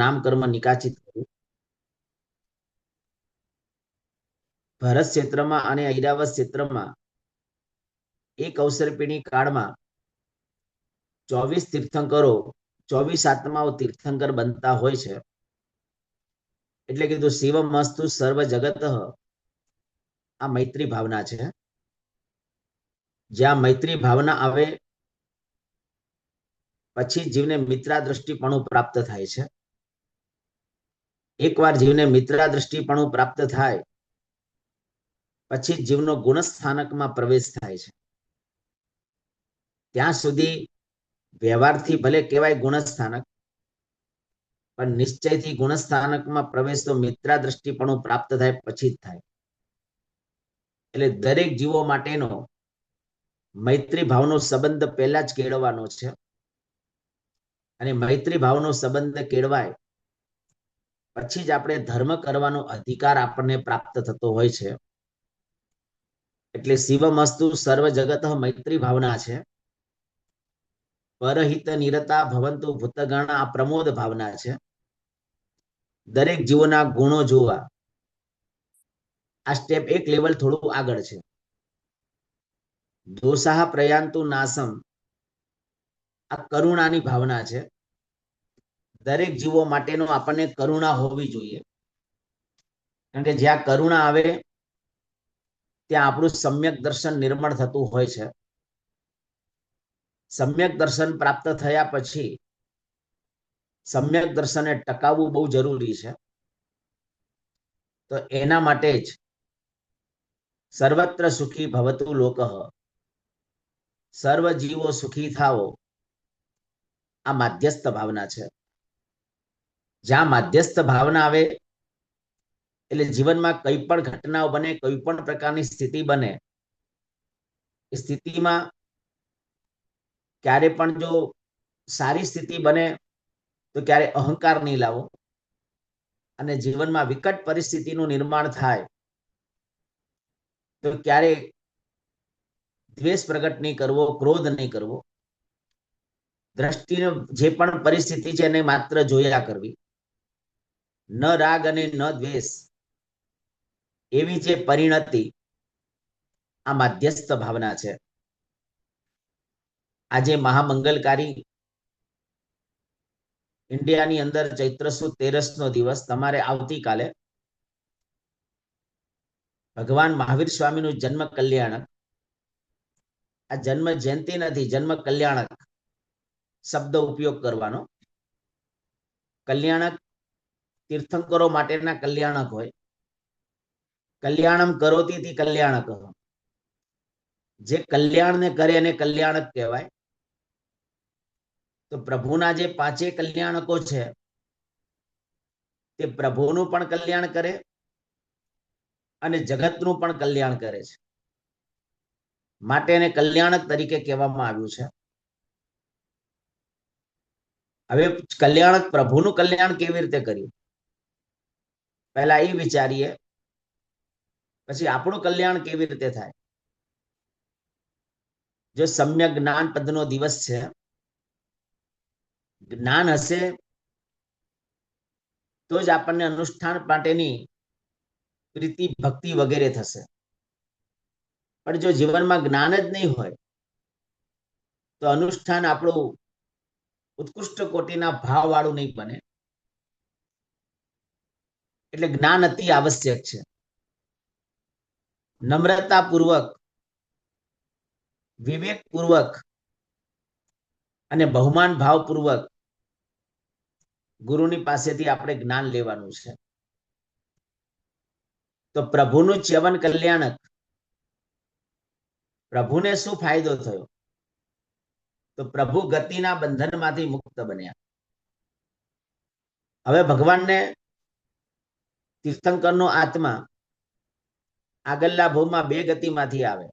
નામ કર્મ નિકાચિત કર્યું. ભરત ક્ષેત્રમાં અને ઐરાવત ક્ષેત્રમાં એક અવસર્પિણી કાળમાં 24 તીર્થંકરો 24 આત્માઓ તીર્થંકર બનતા હોય છે. એટલે કીધું શિવમસ્તુ સર્વ જગત, આ મૈત્રી ભાવના છે. જ્યાં મૈત્રી ભાવના આવે પછી જીવને મિત્રા દ્રષ્ટિપણું પ્રાપ્ત થાય છે. એકવાર જીવને મિત્રા દ્રષ્ટિપણું પ્રાપ્ત થાય પછી જીવનો ગુણસ્થાનકમાં પ્રવેશ થાય છે. ત્યાં સુધી વ્યવહારથી ભલે કહેવાય ગુણસ્થાનક, પણ નિશ્ચયથી ગુણસ્થાનકમાં પ્રવેશ તો મિત્રા દ્રષ્ટિપણું પ્રાપ્ત થાય પછી જ થાય. એટલે દરેક જીવો માટેનો મૈત્રી ભાવનો સંબંધ પહેલા જ કેળવવાનો છે. અને મૈત્રી ભાવનો સંબંધ કેળવાય પછી જ આપણે ધર્મ કરવાનો અધિકાર આપણને પ્રાપ્ત થતો હોય છે. એટલે શિવમસ્તુ સર્વ જગત મૈત્રી ભાવના છે. પરહિત નિરતા ભવંતુ ભૂતગણ આ પ્રમોદ ભાવના છે. દરેક જીવોના ગુણો જોવા. આ સ્ટેપ એક લેવલ થોડું આગળ છે. દોષાહ પ્રયાંતુ નાસમ, આ કરુણાની ભાવના છે. દરેક જીવો માટેનો આપણને કરુણા હોવી જોઈએ. કારણ કે જ્યાં કરુણા આવે ત્યાં આપણું સમ્યક દર્શન નિર્મળ થતું હોય છે. સમ્યક દર્શન પ્રાપ્ત થયા પછી સમ્યક દર્શનને ટકાવવું બહુ જરૂરી છે. તો એના માટે જ સર્વત્ર સુખી ભવતુ લોકઃ, સર્વ જીવો સુખી થાવો, આ માધ્યસ્થ ભાવના છે. જ્યાં માધ્યસ્થ ભાવના આવે એટલે જીવનમાં કઈ પણ ઘટનાઓ બને, કોઈ પણ પ્રકારની સ્થિતિ બને, એ સ્થિતિમાં ક્યારે પણ જો સારી સ્થિતિ બને તો ક્યારે અહંકાર નહીં લાવો, અને જીવનમાં વિકટ પરિસ્થિતિનું નિર્માણ થાય તો ક્યારે દ્વેષ પ્રગટ નહીં કરવો, ક્રોધ નહીં કરવો. દ્રષ્ટિનો જે પણ પરિસ્થિતિ છે એને માત્ર જોયા કરવી. ન રાગ અને ન દ્વેષ, એવી જે પરિણતિ, આ માધ્યસ્થ ભાવના છે. આજે મહામંગલકારી ઇન્ડિયાની અંદર ચૈત્ર સુદ 13નો દિવસ, તમારે આવતીકાલે ભગવાન મહાવીર સ્વામીનું જન્મ કલ્યાણક, આ જન્મ જયંતિ નથી, જન્મ કલ્યાણક શબ્દ ઉપયોગ કરવાનો. કલ્યાણક તીર્થંકરો માટેના કલ્યાણક હોય. કલ્યાણમ કરોતી કલ્યાણક, જે કલ્યાણને કરે એને કલ્યાણક કહેવાય. તો પ્રભુના જે 5 કલ્યાણકો છે તે પ્રભુનું પણ કલ્યાણ કરે અને જગતનું પણ કલ્યાણ કરે છે. માટે એને કલ્યાણક તરીકે કહેવામાં આવ્યું છે. હવે કલ્યાણક પ્રભુનું કલ્યાણ કેવી રીતે કર્યું, પહેલા એ વિચારીએ, પછી આપણું કલ્યાણ કેવી રીતે થાય. જો સમ્યક જ્ઞાન પદનો દિવસ છે, જ્ઞાન હશે તો જ આપણને અનુષ્ઠાન માટેની પ્રીતિ ભક્તિ વગેરે થશે. પણ જો જીવનમાં જ્ઞાન જ નહીં હોય તો અનુષ્ઠાન આપણું ઉત્કૃષ્ટ કોટીના ભાવ વાળું નહીં બને. એટલે જ્ઞાન અતિ આવશ્યક છે. નમ્રતા પૂર્વક, વિવેક પૂર્વક અને બહુમાન ભાવપૂર્વક ગુરુની પાસેથી આપણે જ્ઞાન લેવાનું છે. તો પ્રભુનું ચ્યવન કલ્યાણક, પ્રભુને શું ફાયદો થયો, તો પ્રભુ ગતિના બંધનમાંથી મુક્ત બન્યા. હવે ભગવાનને તીર્થંકરનો આત્મા આગળના ભવમાં 2 ગતિમાંથી આવે,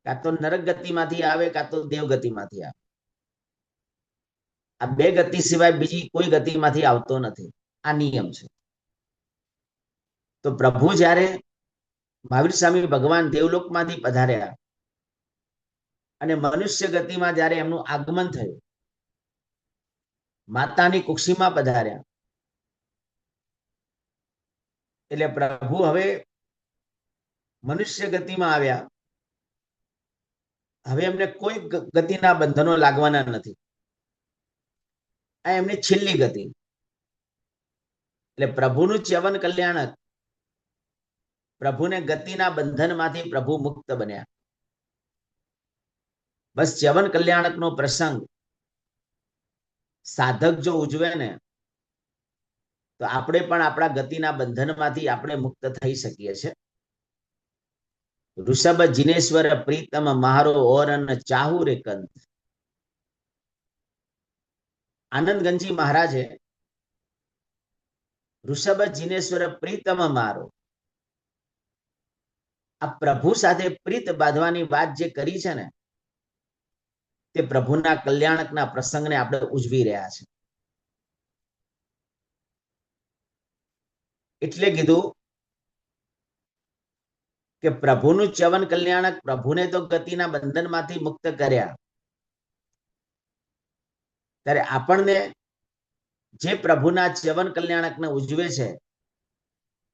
કાં તો નરક ગતિમાંથી આવે, કાં તો દેવ ગતિમાંથી આવે. આ 2 ગતિ સિવાય બીજી કોઈ ગતિમાંથી આવતો નથી. આ નિયમ છે. તો પ્રભુ જ્યારે મહાવીર સ્વામી ભગવાન દેવલોકમાંથી પધાર્યા અને મનુષ્ય ગતિમાં જ્યારે એમનું આગમન થયું માતાની કુક્ષીમાં પધાર્યા એટલે પ્રભુ હવે મનુષ્ય ગતિમાં આવ્યા. હવે એમને કોઈ ગતિના બંધનો લાગવાના નથી. આ એમની છેલ્લી ગતિ. એટલે પ્રભુનું ચ્યવન કલ્યાણક, પ્રભુને ગતિના બંધનમાંથી પ્રભુ મુક્ત બન્યા. બસ ચ્યવન કલ્યાણકનો પ્રસંગ સાધક જો ઉજવે ને તો આપણે પણ આપણા ગતિના બંધનમાંથી આપણે મુક્ત થઈ શકીએ છીએ. ઋષભ જીનેશ્વર પ્રીતમ મારો ઓરન ચાહુ રે કંત. આનંદગંજી મહારાજે ઋષભ જીનેશ્વર પ્રીતમ મારો, આ પ્રભુ સાથે પ્રીત બાંધવાની વાત જે કરી છે ને, તે પ્રભુના કલ્યાણકના પ્રસંગને આપણે ઉજવી રહ્યા છે. એટલે કીધું કે પ્રભુનું ચ્યવન કલ્યાણક, પ્રભુને તો ગતિના બંધનમાંથી મુક્ત કર્યા, ત્યારે આપણને જે પ્રભુના ચ્યવન કલ્યાણકને ઉજવે છે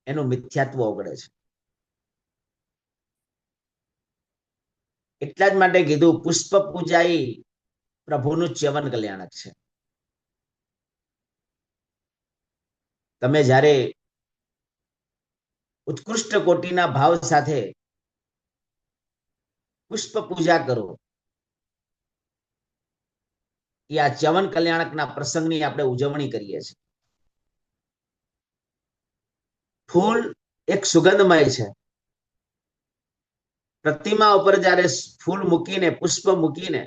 એનું મિથ્યાત્વ ઓગળે છે. એટલા જ માટે કીધું પુષ્પ પૂજાઈ પ્રભુનું ચ્યવન કલ્યાણક છે. તમે જ્યારે ઉત્કૃષ્ટ કોટીના ભાવ સાથે પુષ્પ પૂજા કરો, એ આ ચ્યવન કલ્યાણકના પ્રસંગની આપણે ઉજવણી કરીએ છીએ. ફૂલ એક સુગંધમય છે. પ્રતિમા ઉપર જ્યારે ફૂલ મૂકીને, પુષ્પ મૂકીને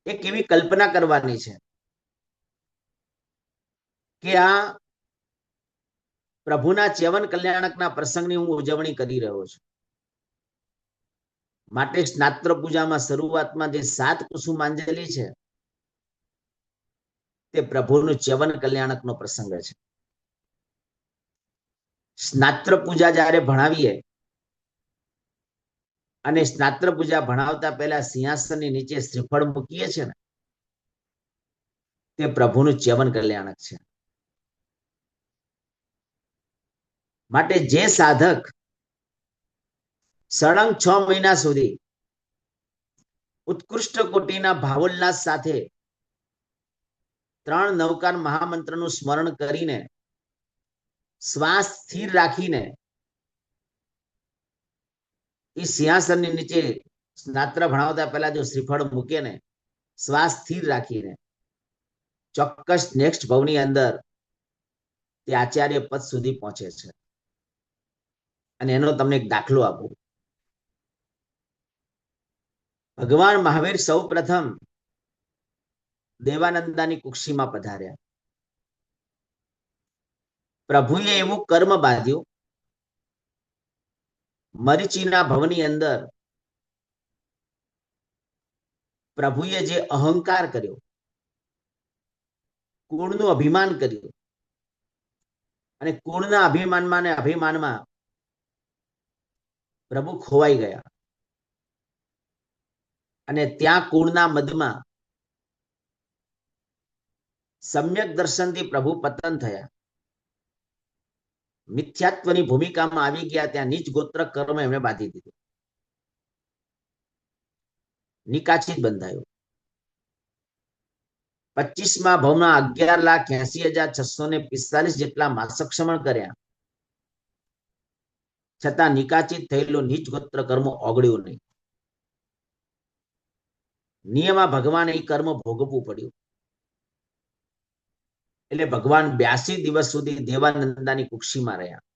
એક એવી કલ્પના કરવાની છે કે આ પ્રભુના ચ્યવન કલ્યાણકના પ્રસંગની હું ઉજવણી કરી રહ્યો છું. માટે સ્નાત્ર પૂજામાં શરૂઆતમાં જે 7 કુસુમાંજલિ છે તે પ્રભુનું ચ્યવન કલ્યાણકનો પ્રસંગ છે. સ્નાત્ર પૂજા જ્યારે ભણાવીએ અને સ્નાત્ર પૂજા ભણાવતા પહેલા સિંહાસનની નીચે શ્રીફળ મૂકીએ છીએ ને, તે પ્રભુનું ચ્યવન કલ્યાણક છે. માટે જે સાધક સળંગ 6 મહિના સુધી ઉત્કૃષ્ટ કોટીના ભાવોલ્લાસ સાથે 3 નવકાર મહામંત્રનું સ્મરણ કરીને, શ્વાસ સ્થિર રાખીને એ સિંહાસનની નીચે સ્નાત્ર ભણાવતા પહેલા જો શ્રીફળ મૂકે ને, શ્વાસ સ્થિર રાખીને, ચોક્કસ નેક્સ્ટ ભવની અંદર તે આચાર્ય પદ સુધી પહોંચે છે. અને એનો તમને એક દાખલો આપું. ભગવાન મહાવીર સૌ પ્રથમ દેવાનંદાની કુક્ષીમાં પધાર્યા. પ્રભુએ એવું કર્મ બાંધ્યું, મરીચીના ભવની અંદર પ્રભુએ જે અહંકાર કર્યો, કુળનું અભિમાન કર્યું, અને કુળના અભિમાનમાં ને અભિમાનમાં પ્રભુ ખોવાઈ ગયા. અને ત્યાં કુળના મદમાં સમ્યક દર્શનથી પ્રભુ પતન થયા. મિથ્યાત્વની ભૂમિકામાં આવી ગયા. ત્યાં નીચ ગોત્ર કર્મ એમણે બાંધી દીધું. નિકાચિત બંધાયો. 25મા ભવમાં 11,80,645 જેટલા માસક્ષમણ કર્યા, છતાં નિકાચિત થયેલો નીચ ગોત્ર કર્મ ઓગળ્યું નહીં. નિયમા ભગવાને એ કર્મ ભોગવવું પડ્યું. એટલે ભગવાન 82 દિવસ સુધી દેવાનંદાની કુક્ષીમાં રહ્યા.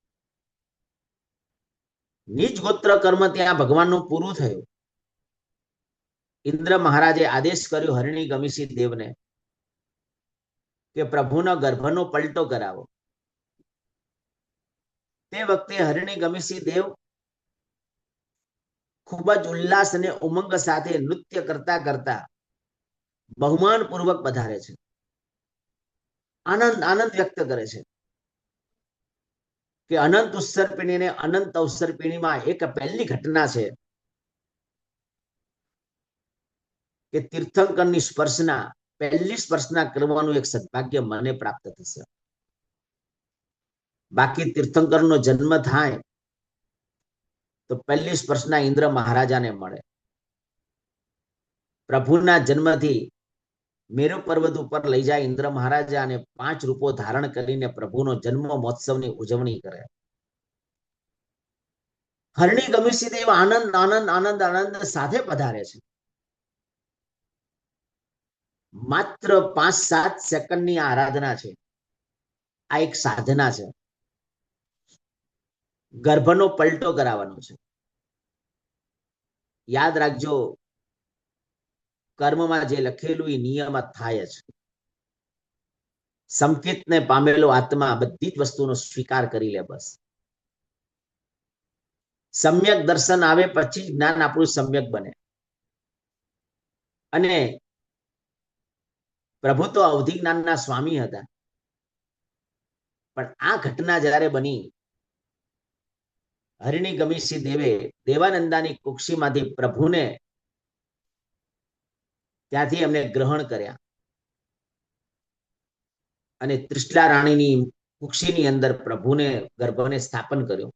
નીચ ગોત્ર કર્મ ત્યાં ભગવાનનું પૂરું થયું. ઇન્દ્ર મહારાજે આદેશ કર્યો હરિણી ગમીસી દેવને કે પ્રભુના ગર્ભનો પલટો કરાવો. તે વખતે હરિણી ગમીસી દેવ ખૂબ જ ઉલ્લાસ અને ઉમંગ સાથે નૃત્ય કરતા કરતા બહુમાન પૂર્વક પધારે છે. આનંદ વ્યક્ત કરે છે કે અનંત ઉત્સર્પિણી ને અનંત અવસર્પિણીમાં એક પહેલી ઘટના છે કે તીર્થંકરની સ્પર્શના પહેલી સ્પર્શના કરવાનું એક સદભાગ્ય મને પ્રાપ્ત થશે. બાકી તીર્થંકરનો જન્મ થાય તો પહેલી સ્પર્શના ઇન્દ્ર મહારાજાને મળે. પ્રભુના જન્મથી મેરુ પર્વત ઉપર લઈ જાય ઇન્દ્ર મહારાજા અને 5 રૂપો ધારણ કરીને પ્રભુનો જન્મ મહોત્સવની ઉજવણી કરે. હરણી ગમીસી દેવ આનંદ આનંદ આનંદ આનંદ સાથે પધારે છે. માત્ર 5-7 સેકન્ડની આરાધના છે. આ એક સાધના છે. ગર્ભનો પલટો કરાવવાનો છે. યાદ રાખજો, કર્મમાં જે લખેલું એ નિયમ થાય છે. સંકેતને પામેલો આત્મા બધી જ વસ્તુનો સ્વીકાર કરી લે. બસ સમ્યક દર્શન આવે પછી જ્ઞાન આપણું સમ્યક બને. અને પ્રભુ તો અવધિ જ્ઞાનના સ્વામી હતા, પણ આ ઘટના જ્યારે બની, હરિણી ગમીસી દેવે દેવાનંદાની કુક્ષીમાંથી પ્રભુને ત્યાંથી એમને ગ્રહણ કર્યા અને ત્રિશલા રાણીની કુક્ષીની અંદર પ્રભુને ગર્ભને સ્થાપન કર્યો.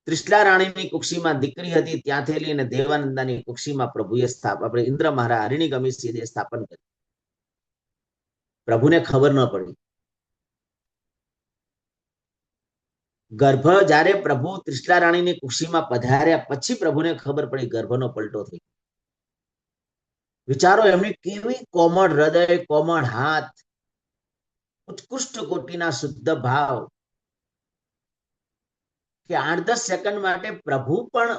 ત્રિશલા રાણીની કુક્ષીમાં દીકરી હતી, ત્યાંથી લઈને દેવાનંદાની કુક્ષીમાં પ્રભુએ આપણે ઇન્દ્ર મહારાજ હરિણી ગમીસીએ સ્થાપન કર્યું. પ્રભુને ખબર ન પડી. ગર્ભ જ્યારે પ્રભુ ત્રિશલા રાણીની કુક્ષીમાં પધાર્યા પછી પ્રભુને ખબર પડી ગર્ભનો પલટો થઈ. વિચારો, એમની કેવી કોમળ હૃદય, કોમળ હાથ, ઉત્કૃષ્ટ કોટીના શુદ્ધ ભાવ કે 8-10 સેકન્ડ માટે પ્રભુ પણ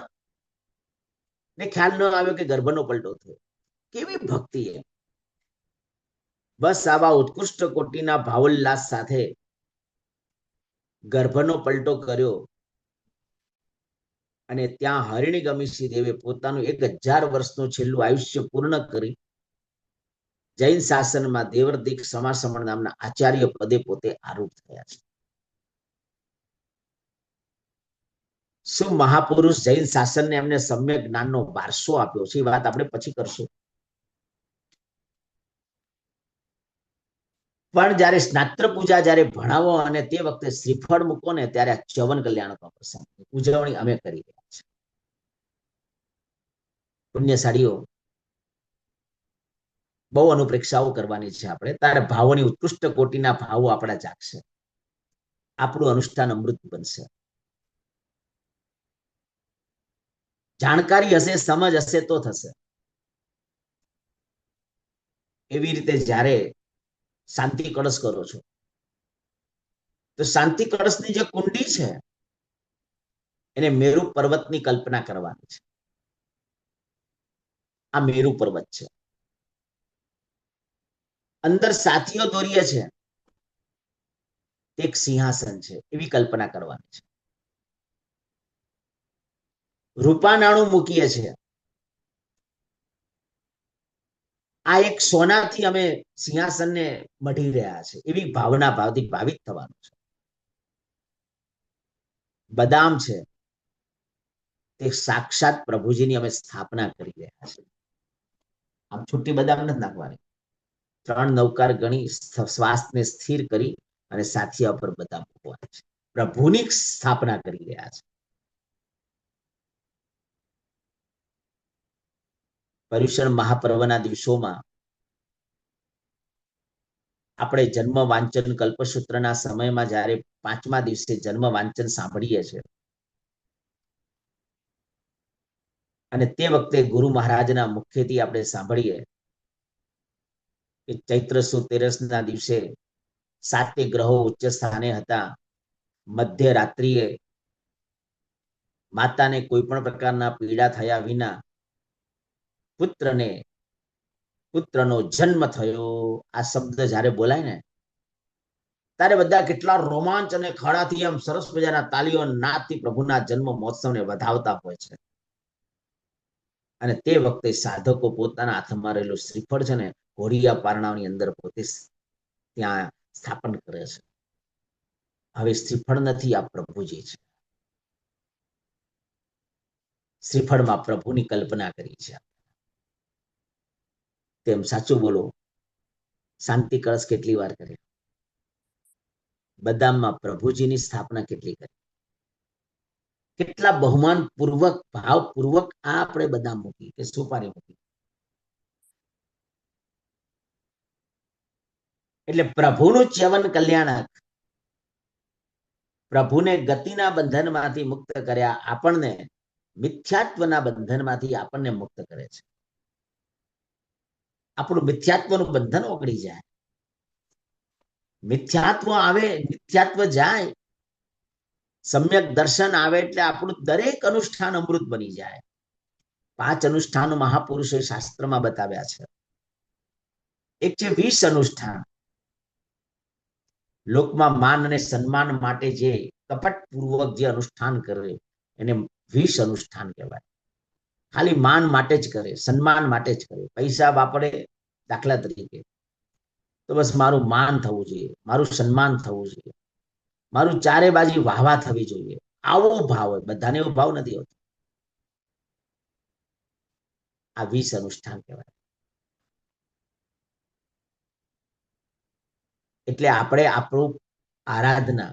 ને ખ્યાલ ન આવ્યો કે ગર્ભનો પલટો થયો. કેવી ભક્તિ એ! બસ આવા ઉત્કૃષ્ટ કોટીના ભાવોલ્લાસ સાથે ગર્ભનો પલટો કર્યો અને ત્યાં હરિણી ગમીસી દેવે પોતાનું 1000 વર્ષનું છેલ્લું આયુષ્ય પૂર્ણ કરી જૈન શાસનમાં દેવર્દિક સમાસમણ નામના આચાર્ય પદે પોતે આરૂઢ થયા છે. શું મહાપુરુષ જૈન શાસનને એમને સમ્યક જ્ઞાનનો વારસો આપ્યો છે, એ વાત આપણે પછી કરશું. પણ જયારે સ્નાત્ર પૂજા જયારે ભણાવો અને તે વખતે શ્રીફળ મૂકો ને, ત્યારે આ ચ્યવન કલ્યાણનો પ્રસંગ ઉજવણી અમે કરી રહ્યા છીએ. પુણ્યશાળીઓ, બહુ અનુપ્રેક્ષાઓ કરવાની છે આપણે. તારે ભાવોની ઉત્કૃષ્ટ કોટીના ભાવો આપણા જાગશે, આપણું અનુષ્ઠાન અમૃત બનશે. જાણકારી હશે, સમજ હશે તો થશે. એવી રીતે જ્યારે શાંતિ કળશ કરો છો તો શાંતિ કળશની જે કુંડી છે એને મેરુ પર્વતની કલ્પના કરવાની છે. આ મેરુ પર્વત છે, અંદર સાથીઓ દોરીએ છે, એક સિંહાસન છે, એવી કલ્પના કરવાની છે. રૂપાનાણું મૂકીએ છીએ, આ એક સોનાથી અમે સિંહાસનને મઢી રહ્યા છે, એવી ભાવના ભાવથી ભાવિત થવાનું છે. બદામ છે, તે સાક્ષાત પ્રભુજીની અમે સ્થાપના કરી રહ્યા છે. આમ છૂટી બદામ નથી નાખવાની. 3 નવકાર ગણી શ્વાસને સ્થિર કરી અને સાથિયા પર બદામ મૂકવાના છે. પ્રભુની સ્થાપના કરી રહ્યા છે. પર્યુષણ મહાપર્વના દિવસોમાં આપણે જન્મ વાંચન કલ્પસૂત્રના સમયમાં જ્યારે 5મા દિવસે જન્મ વાંચન સાંભળીએ છીએ અને તે વખતે ગુરુ મહારાજના મુખ્યથી આપણે સાંભળીએ કે ચૈત્ર સુદ 13ના દિવસે 7 ગ્રહો ઉચ્ચ સ્થાને હતા. મધ્ય રાત્રિએ માતાને કોઈ પણ પ્રકારના પીડા થયા વિના પુત્રનો જન્મ થયો. આ શબ્દ જ્યારે બોલાય ને ત્યારે બધા કેટલા રોમાંચ અને ખળાથી આમ સરસ મજાના તાલીઓ નાદથી પ્રભુના જન્મ મહોત્સવને વધાવતા હોય છે. અને તે વખતે સાધકો પોતાના હાથમાં રહેલું શ્રીફળ છે ને, ઘોડિયા પારણાની અંદર પોતે ત્યાં સ્થાપન કરે છે. હવે શ્રીફળ નથી, આ પ્રભુજી છે. શ્રીફળમાં પ્રભુની કલ્પના કરી છે. તેમ સાચું બોલો, શાંતિ કળશ કેટલી વાર કરે, બદામમાં પ્રભુજીની સ્થાપના કેટલી કરી, કેટલા બહુમાન પૂર્વક ભાવપૂર્વક આ આપણે બદામ મૂકી કે સુપારી મૂકી. એટલે પ્રભુનું ચ્યવન કલ્યાણક, પ્રભુને ગતિના બંધનમાંથી મુક્ત કર્યા, આપણને મિથ્યાત્વના બંધનમાંથી આપણને મુક્ત કરે છે. આપણું મિથ્યાત્વનું બંધન ઓગળી જાય, મિથ્યાત્વ આવે, મિથ્યાત્વ જાય, સમ્યક દર્શન આવે એટલે આપણું દરેક અનુષ્ઠાન અમૃત બની જાય. 5 અનુષ્ઠાનો મહાપુરુષોએ શાસ્ત્રમાં બતાવ્યા છે. એક છે 20 અનુષ્ઠાન, લોકમાં માન અને સન્માન માટે જે કપટપૂર્વક જે અનુષ્ઠાન કરે એને 20 અનુષ્ઠાન કહેવાય. ખાલી માન માટે જ કરે, સન્માન માટે જ કરે, પૈસા વાપરે દાખલા તરીકે તો બસ મારું માન થવું જોઈએ, મારું સન્માન થવું જોઈએ, મારું ચારે બાજુ વાહવા થવી જોઈએ, આવો ભાવ હોય. બધાને એવો ભાવ નથી હોતો. આ 20 અનુષ્ઠાન કહેવાય. એટલે આપણે આપણું આરાધના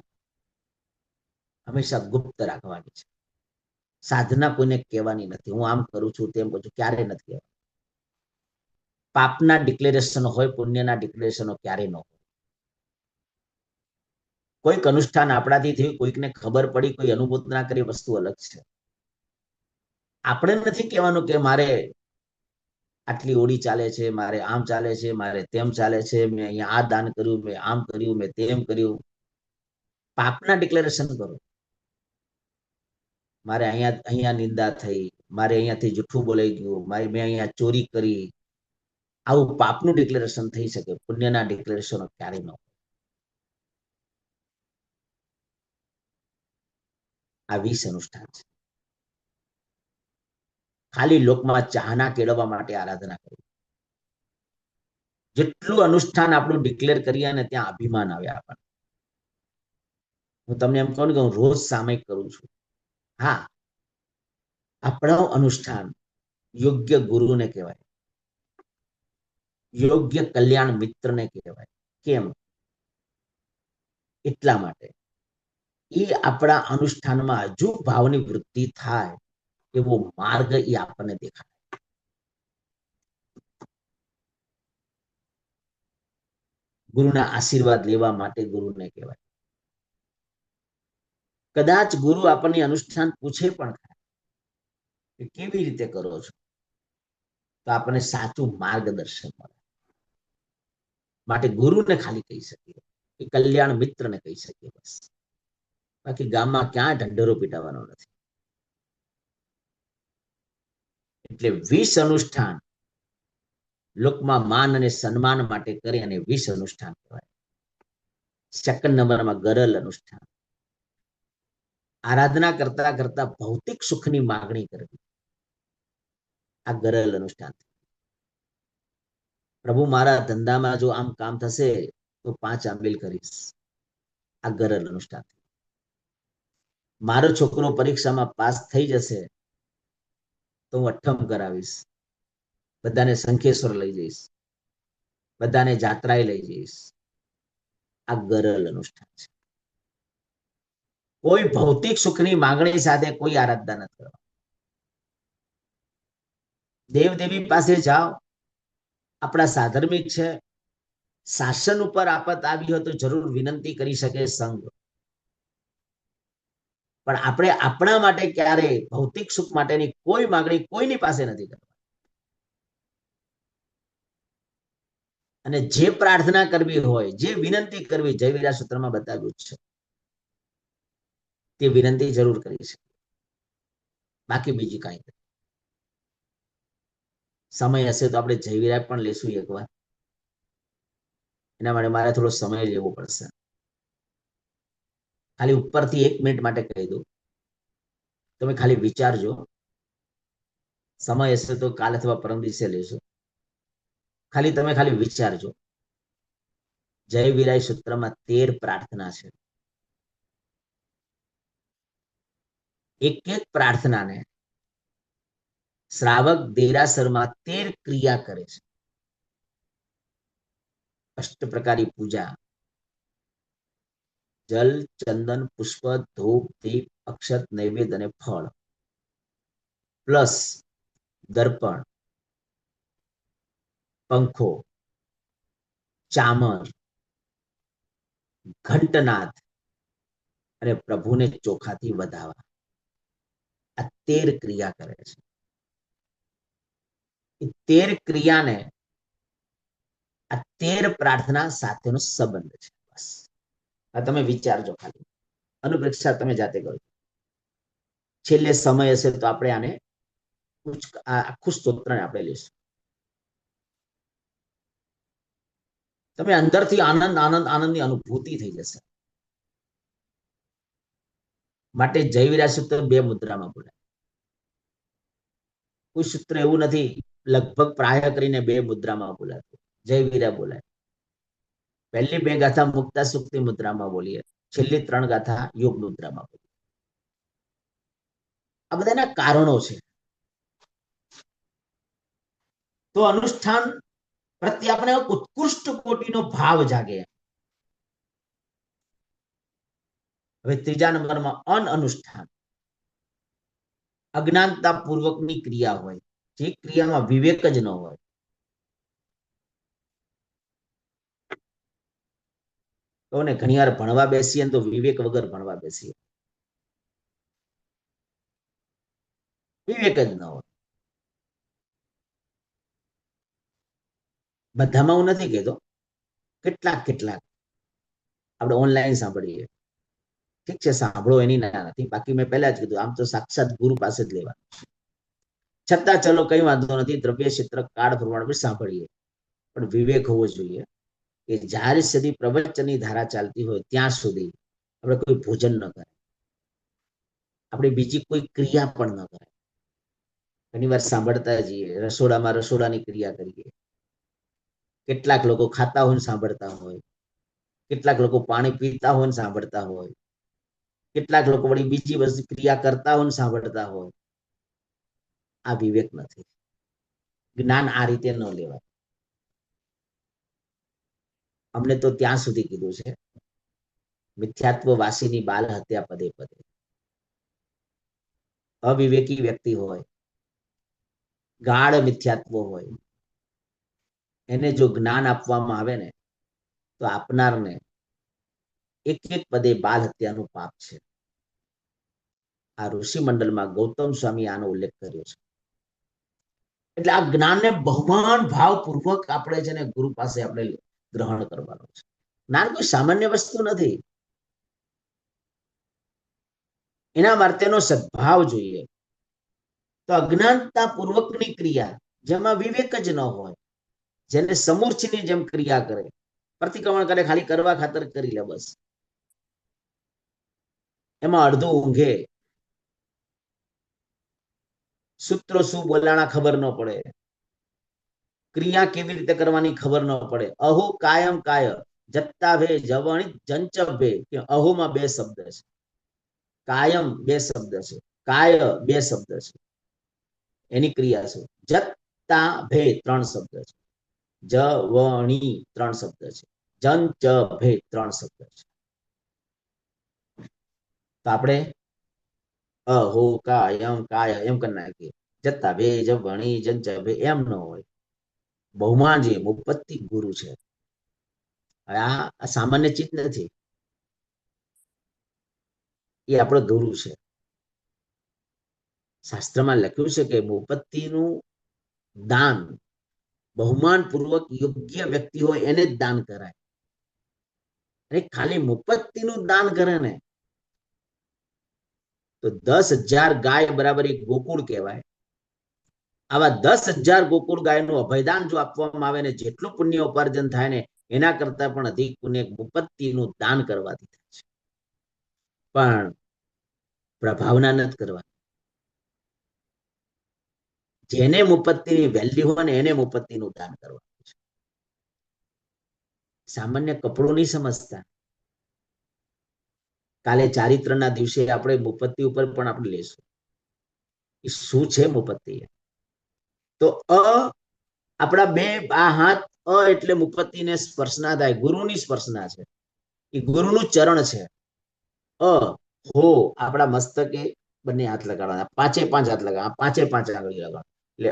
હંમેશા ગુપ્ત રાખવાની છે. સાધના કોઈને કહેવાની નથી, હું આમ કરું છું તેમ કરું છું, ક્યારે નથી કહેવાનું. પાપના ડિક્લેરેશન હોય, પુણ્યના ડિક્લેરેશનો ક્યારે ન હોય. કોઈક અનુષ્ઠાન આપણાથી થયું, કોઈકને ખબર પડી, કોઈ અનુભૂત ના કરી, વસ્તુ અલગ છે. આપણે નથી કહેવાનું કે મારે આટલી ઓડી ચાલે છે, મારે આમ ચાલે છે, મારે તેમ ચાલે છે, મેં અહીંયા આ દાન કર્યું, મેં આમ કર્યું, મેં તેમ કર્યું. પાપના ડિક્લેરેશન કરો. મારે અહીંયા નિંદા થઈ, મારે અહીંયાથી જૂઠું બોલાઈ ગયું, મેં અહીંયા ચોરી કરી, આવું પાપનું ડિક્લેરેશન થઈ શકે. પુણ્યના ડિક્લેરેશનો ક્યારે ન. આ 20 અનુષ્ઠાન છે. ખાલી લોકમાં ચાહના કેળવવા માટે આરાધના કરવી. જેટલું અનુષ્ઠાન આપણું ડિક્લેર કરીએ અને ત્યાં અભિમાન આવે આપણને. હું તમને એમ કહું કે હું રોજ સામયિક કરું છું. હા, આપણો અનુષ્ઠાન યોગ્ય ગુરુને કહેવાય, યોગ્ય કલ્યાણ મિત્રને કહેવાય. કેમ? એટલા માટે એ આપણા અનુષ્ઠાનમાં હજુ ભાવની વૃદ્ધિ થાય એવો માર્ગ એ આપણને દેખાય. ગુરુના આશીર્વાદ લેવા માટે ગુરુને કહેવાય. કદાચ ગુરુ આપણને અનુષ્ઠાન પૂછે પણ કે કેવી રીતે કરો છો, તો આપણને સાચું માર્ગદર્શન મળે. માટે ગુરુને ખાલી કહી શકીએ, કે કલ્યાણ મિત્રને કહી શકીએ બસ. બાકી ગામમાં ક્યાં ઢંઢેરો પીટાવાનો નથી. એટલે 20 અનુષ્ઠાન લોકમાં માન અને સન્માન માટે કરી અને 20 અનુષ્ઠાન કહેવાય. સેકન્ડ નંબરમાં ગરલ અનુષ્ઠાન, આરાધના કરતા કરતા ભૌતિક સુખની માગણી કરવી. આ ગરલ અનુષ્ઠાન. પ્રભુ મારા ધંધામાં જો આમ કામ થશે તો 5 આંબેલ કરીશ. આ ગરલ અનુષ્ઠાન. મારો છોકરો પરીક્ષામાં પાસ થઈ જશે તો હું અઠ્ઠમ કરાવીશ, બધાને શંખેશ્વર લઈ જઈશ, બધાને જાત્રાએ લઈ જઈશ. આ ગરલ અનુષ્ઠાન છે. કોઈ ભૌતિક સુખની માંગણી સાથે કોઈ આરાધના નથી કરવા. દેવદેવી પાસે જાઓ, આપણા સાધર્મિક છે, શાસન ઉપર આફત આવી હોય તો જરૂર વિનંતી કરી શકે સંઘ. પણ આપણે આપણા માટે ક્યારે ભૌતિક સુખ માટેની કોઈ માંગણી કોઈની પાસે નથી કરવી. અને જે પ્રાર્થના કરવી હોય, જે વિનંતી કરવી, જયવીરા સૂત્રમાં બતાવ્યું છે, તે વિનંતી જરૂર કરી છે. બાકી બીજી કાંઈ નથી. સમય હશે તો આપણે જયવીરા પણ લેશું એકવાર. એના માટે મારે થોડો સમય લેવો પડશે. ખાલી ઉપરથી 1 મિનિટ માટે કહી દઉં, તમે ખાલી વિચારજો. સમય હશે તો કાલ અથવા પરમ દિવસે લેશું. ખાલી વિચારજો. જય વિરાય સૂત્રમાં 13 પ્રાર્થના છે. એક એક પ્રાર્થનાને શ્રાવક દેરાસરમાં 13 ક્રિયા કરે છે. अष्ट प्रकारी पूजा, जल चंदन पुष्प धूप दीप अक्षत नैवेद्य અને ફળ પ્લસ દર્પણ, પંખો, ચામર, ઘંટનાદ અને પ્રભુને ચોખાથી વધાવા, આ 13 ક્રિયા કરે છે. એ 13 ક્રિયાને આ 13 પ્રાર્થના સાથેનો સંબંધ છે. બસ આ તમે વિચારજો, ખાલી અનુપ્રેક્ષા તમે જાતે કરો. છેલ્લે સમય હશે તો આપણે આને આખું સ્તોત્રને આપણે લઈશું. તમે અંદરથી આનંદ આનંદ આનંદની અનુભૂતિ થઈ જશે. માટે જયવીરા સૂત્ર 2 મુદ્રામાં બોલાય. કોઈ સૂત્ર એવું નથી લગભગ પ્રાય કરીને 2 મુદ્રામાં બોલાતું. જયવીરા બોલાય. પહેલી 2 ગાથા મુક્તા સુક્તિ મુદ્રામાં બોલીએ, છેલ્લી 3 ગાથા યોગ મુદ્રામાં બોલીએ. આ બધાના કારણો છે. તો અનુષ્ઠાન પ્રત્યે આપણે ઉત્કૃષ્ટ કોટીનો ભાવ જાગે. હવે 3જા નંબરમાં અનઅનુષ્ઠાન, અજ્ઞાનતા પૂર્વકની ક્રિયા હોય, જે ક્રિયામાં વિવેક જ ન હોય. તો ઘણી વાર ભણવા બેસીએ તો વિવેક વગર ભણવા બેસીએ, વિવેક જ ન હોય. બધામાં હું નથી કહેતો, કેટલાક આપણે ઓનલાઈન સાંભળીએ, ઠીક છે, સાંભળો એની ના નથી. બાકી મેં પહેલા જ કીધું, આમ તો સાક્ષાત ગુરુ પાસે જ લેવાનું. છતાં ચલો કઈ વાંધો નથી, દ્રવ્ય ક્ષેત્ર કાળ પ્રમાણે સાંભળીએ, પણ વિવેક હોવો જોઈએ કે જ્યારે સુધી પ્રવચનની ધારા ચાલતી હોય ત્યાં સુધી આપણે કોઈ ભોજન ન કરાય, આપણે બીજી કોઈ ક્રિયા પણ ન કરાય. ઘણી વાર સાંભળતા જઈએ, રસોડામાં રસોડાની ક્રિયા કરીએ. કેટલાક લોકો ખાતા હોય સાંભળતા હોય, કેટલાક લોકો પાણી પીતા હોય સાંભળતા હોય, કેટલાક લોકો વળી બીજી વસ્તુ ક્રિયા કરતા હોય સાંભળતા હોય. આ વિવેક નથી. જ્ઞાન આ રીતે ન લેવાય. અમને તો ત્યાં સુધી કીધું છે, મિથ્યાત્વ વાસીની બાલ હત્યા પદે પદે. અવિવેકી વ્યક્તિ હોય, ગાઢ મિથ્યાત્વ હોય, એને જો જ્ઞાન આપવામાં આવે ને તો આપનારને એક એક પદે બાલ હત્યાનું પાપ છે. આ ઋષિ મંડળમાં ગૌતમ સ્વામી આનો ઉલ્લેખ કર્યો છે. એટલે આ જ્ઞાનને બહુમાન ભાવપૂર્વક આપણે છે ને ગુરુ પાસે આપણે ગ્રહણ કરવાનું છે. જ્ઞાન કોઈ સામાન્ય વસ્તુ નથી. એના માટેનો સદભાવ જોઈએ. તો અજ્ઞાનતા પૂર્વકની ક્રિયા જેમાં વિવેક જ ન હોય, જેને સમૂર્છની જેમ ક્રિયા કરે, પ્રતિક્રમણ કરે, ખાલી કરવા ખાતર કરી લે બસ, એમાં અડધું ઊંઘે, સૂત્રો શું બોલાણા ખબર ન પડે, ક્રિયા કેવી રીતે કરવાની ખબર ન પડે. અહો કાયમ કાય જત્તા ભે જવણી જંચ ભે, કે અહોમાં 2 શબ્દ છે, કાયમ 2 શબ્દ છે, કાય 2 શબ્દ છે. એની ક્રિયા છે. જત્તા ભે 3 શબ્દ છે, જવણી 3 શબ્દ છે, જંચ ભે 3 શબ્દ છે. તો આપણે અહો કાયમ કાય એમ કરી નાખીએ. જત્તા ભે જવણી જંચ ભે એમ ન હોય. બહુમાન જે મુપત્તિ ગુરુ છે, આ સામાન્ય ચીજ નથી. એ આપણો ગુરુ છે. શાસ્ત્રમાં લખ્યું છે કે મુપત્તિનું દાન બહુમાન પૂર્વક યોગ્ય વ્યક્તિ હોય એને જ દાન કરાય. અને ખાલી મુપત્તિનું દાન કરે ને તો 10,000 ગાય બરાબર એક ગોકુળ કહેવાય. આવા 10,000 ગોકુળ ગાયનું અભયદાન જો આપવામાં આવે ને જેટલું પુણ્ય ઉપાર્જન થાય ને એના કરતા પણ અધિક પુણ્ય મુપત્તિનું દાન કરવાથી થાય છે. પણ પ્રભાવના નથી કરવાની. જેને મુપત્તિની વેલ્યુ હોય ને એને મુપત્તિનું દાન કરવાનું છે. સામાન્ય કપડું નહીં સમજતા. કાલે ચારિત્રના દિવસે આપણે મુપત્તિ ઉપર પણ આપણે લેશું. એ શું છે મુપત્તિ? તો આપણા 2 હાથ એટલે મુપત્તિને સ્પર્શના થાય, ગુરુની સ્પર્શના છે, એ ગુરુનું ચરણ છે. હો આપણા મસ્તકે બંને હાથ લગાડવાના, પાંચે પાંચ હાથ લગાડવા, પાંચે પાંચ આંગળી લગાડવા, એટલે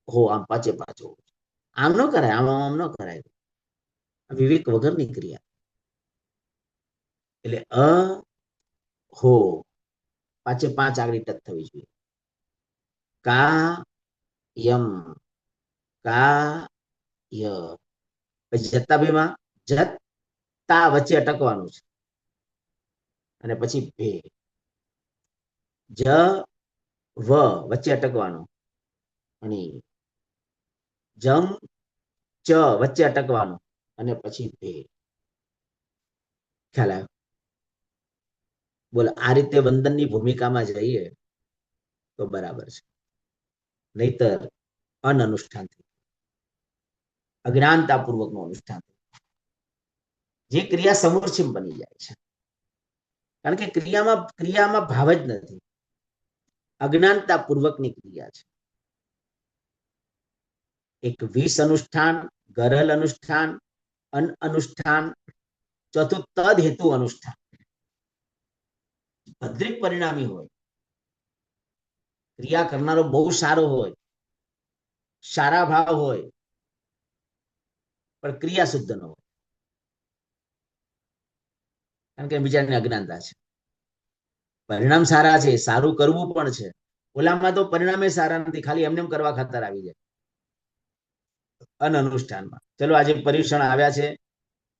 હો આમ પાંચે પાંચ. આમ ન કરાય, આમ ન કરાય, વિવેક વગરની ક્રિયા. એટલે હો પાંચે પાંચ આંગળી ટચ થવી જોઈએ. કા યમ, કા ય, પછી જતા ભીમાં જત તા વચ્ચે અટકવાનું છે, અને પછી ભે, જ વ વચ્ચે અટકવાનું, અને જમ ચ વચ્ચે અટકવાનું, અને પછી ભે. ખ્યાલ આવ્યો? બોલો, આ રીતે વંદનની ભૂમિકામાં જઈએ તો બરાબર છે, નહીતર અનઅનુષ્ઠાન, અજ્ઞાનતાપૂર્વકનું અનુષ્ઠાન, જે ક્રિયા સમૂર્છિમ બની જાય છે. કારણ કે ક્રિયામાં ભાવ જ નથી, અજ્ઞાનતાપૂર્વકની ક્રિયા છે. એક વિષ અનુષ્ઠાન, ગરલ અનુષ્ઠાન, અન અનુષ્ઠાન, ચોથું તદ હેતુ અનુષ્ઠાન. ભદ્રિક પરિણામી હોય, ક્રિયા કરનારો બહુ સારો હોય, સારા ભાવ હોય, પણ ક્રિયા શુદ્ધ ન હોય, કારણ કે બીજાને અજ્ઞાનતા છે. પરિણામ સારા છે, સારું કરવું પણ છે, ઓલામાં તો પરિણામે સારા નથી, ખાલી એમને કરવા ખાતર આવી જાય. અનઅનુષ્ઠાનમાં ચલો આજે પરીક્ષણ આવ્યા છે,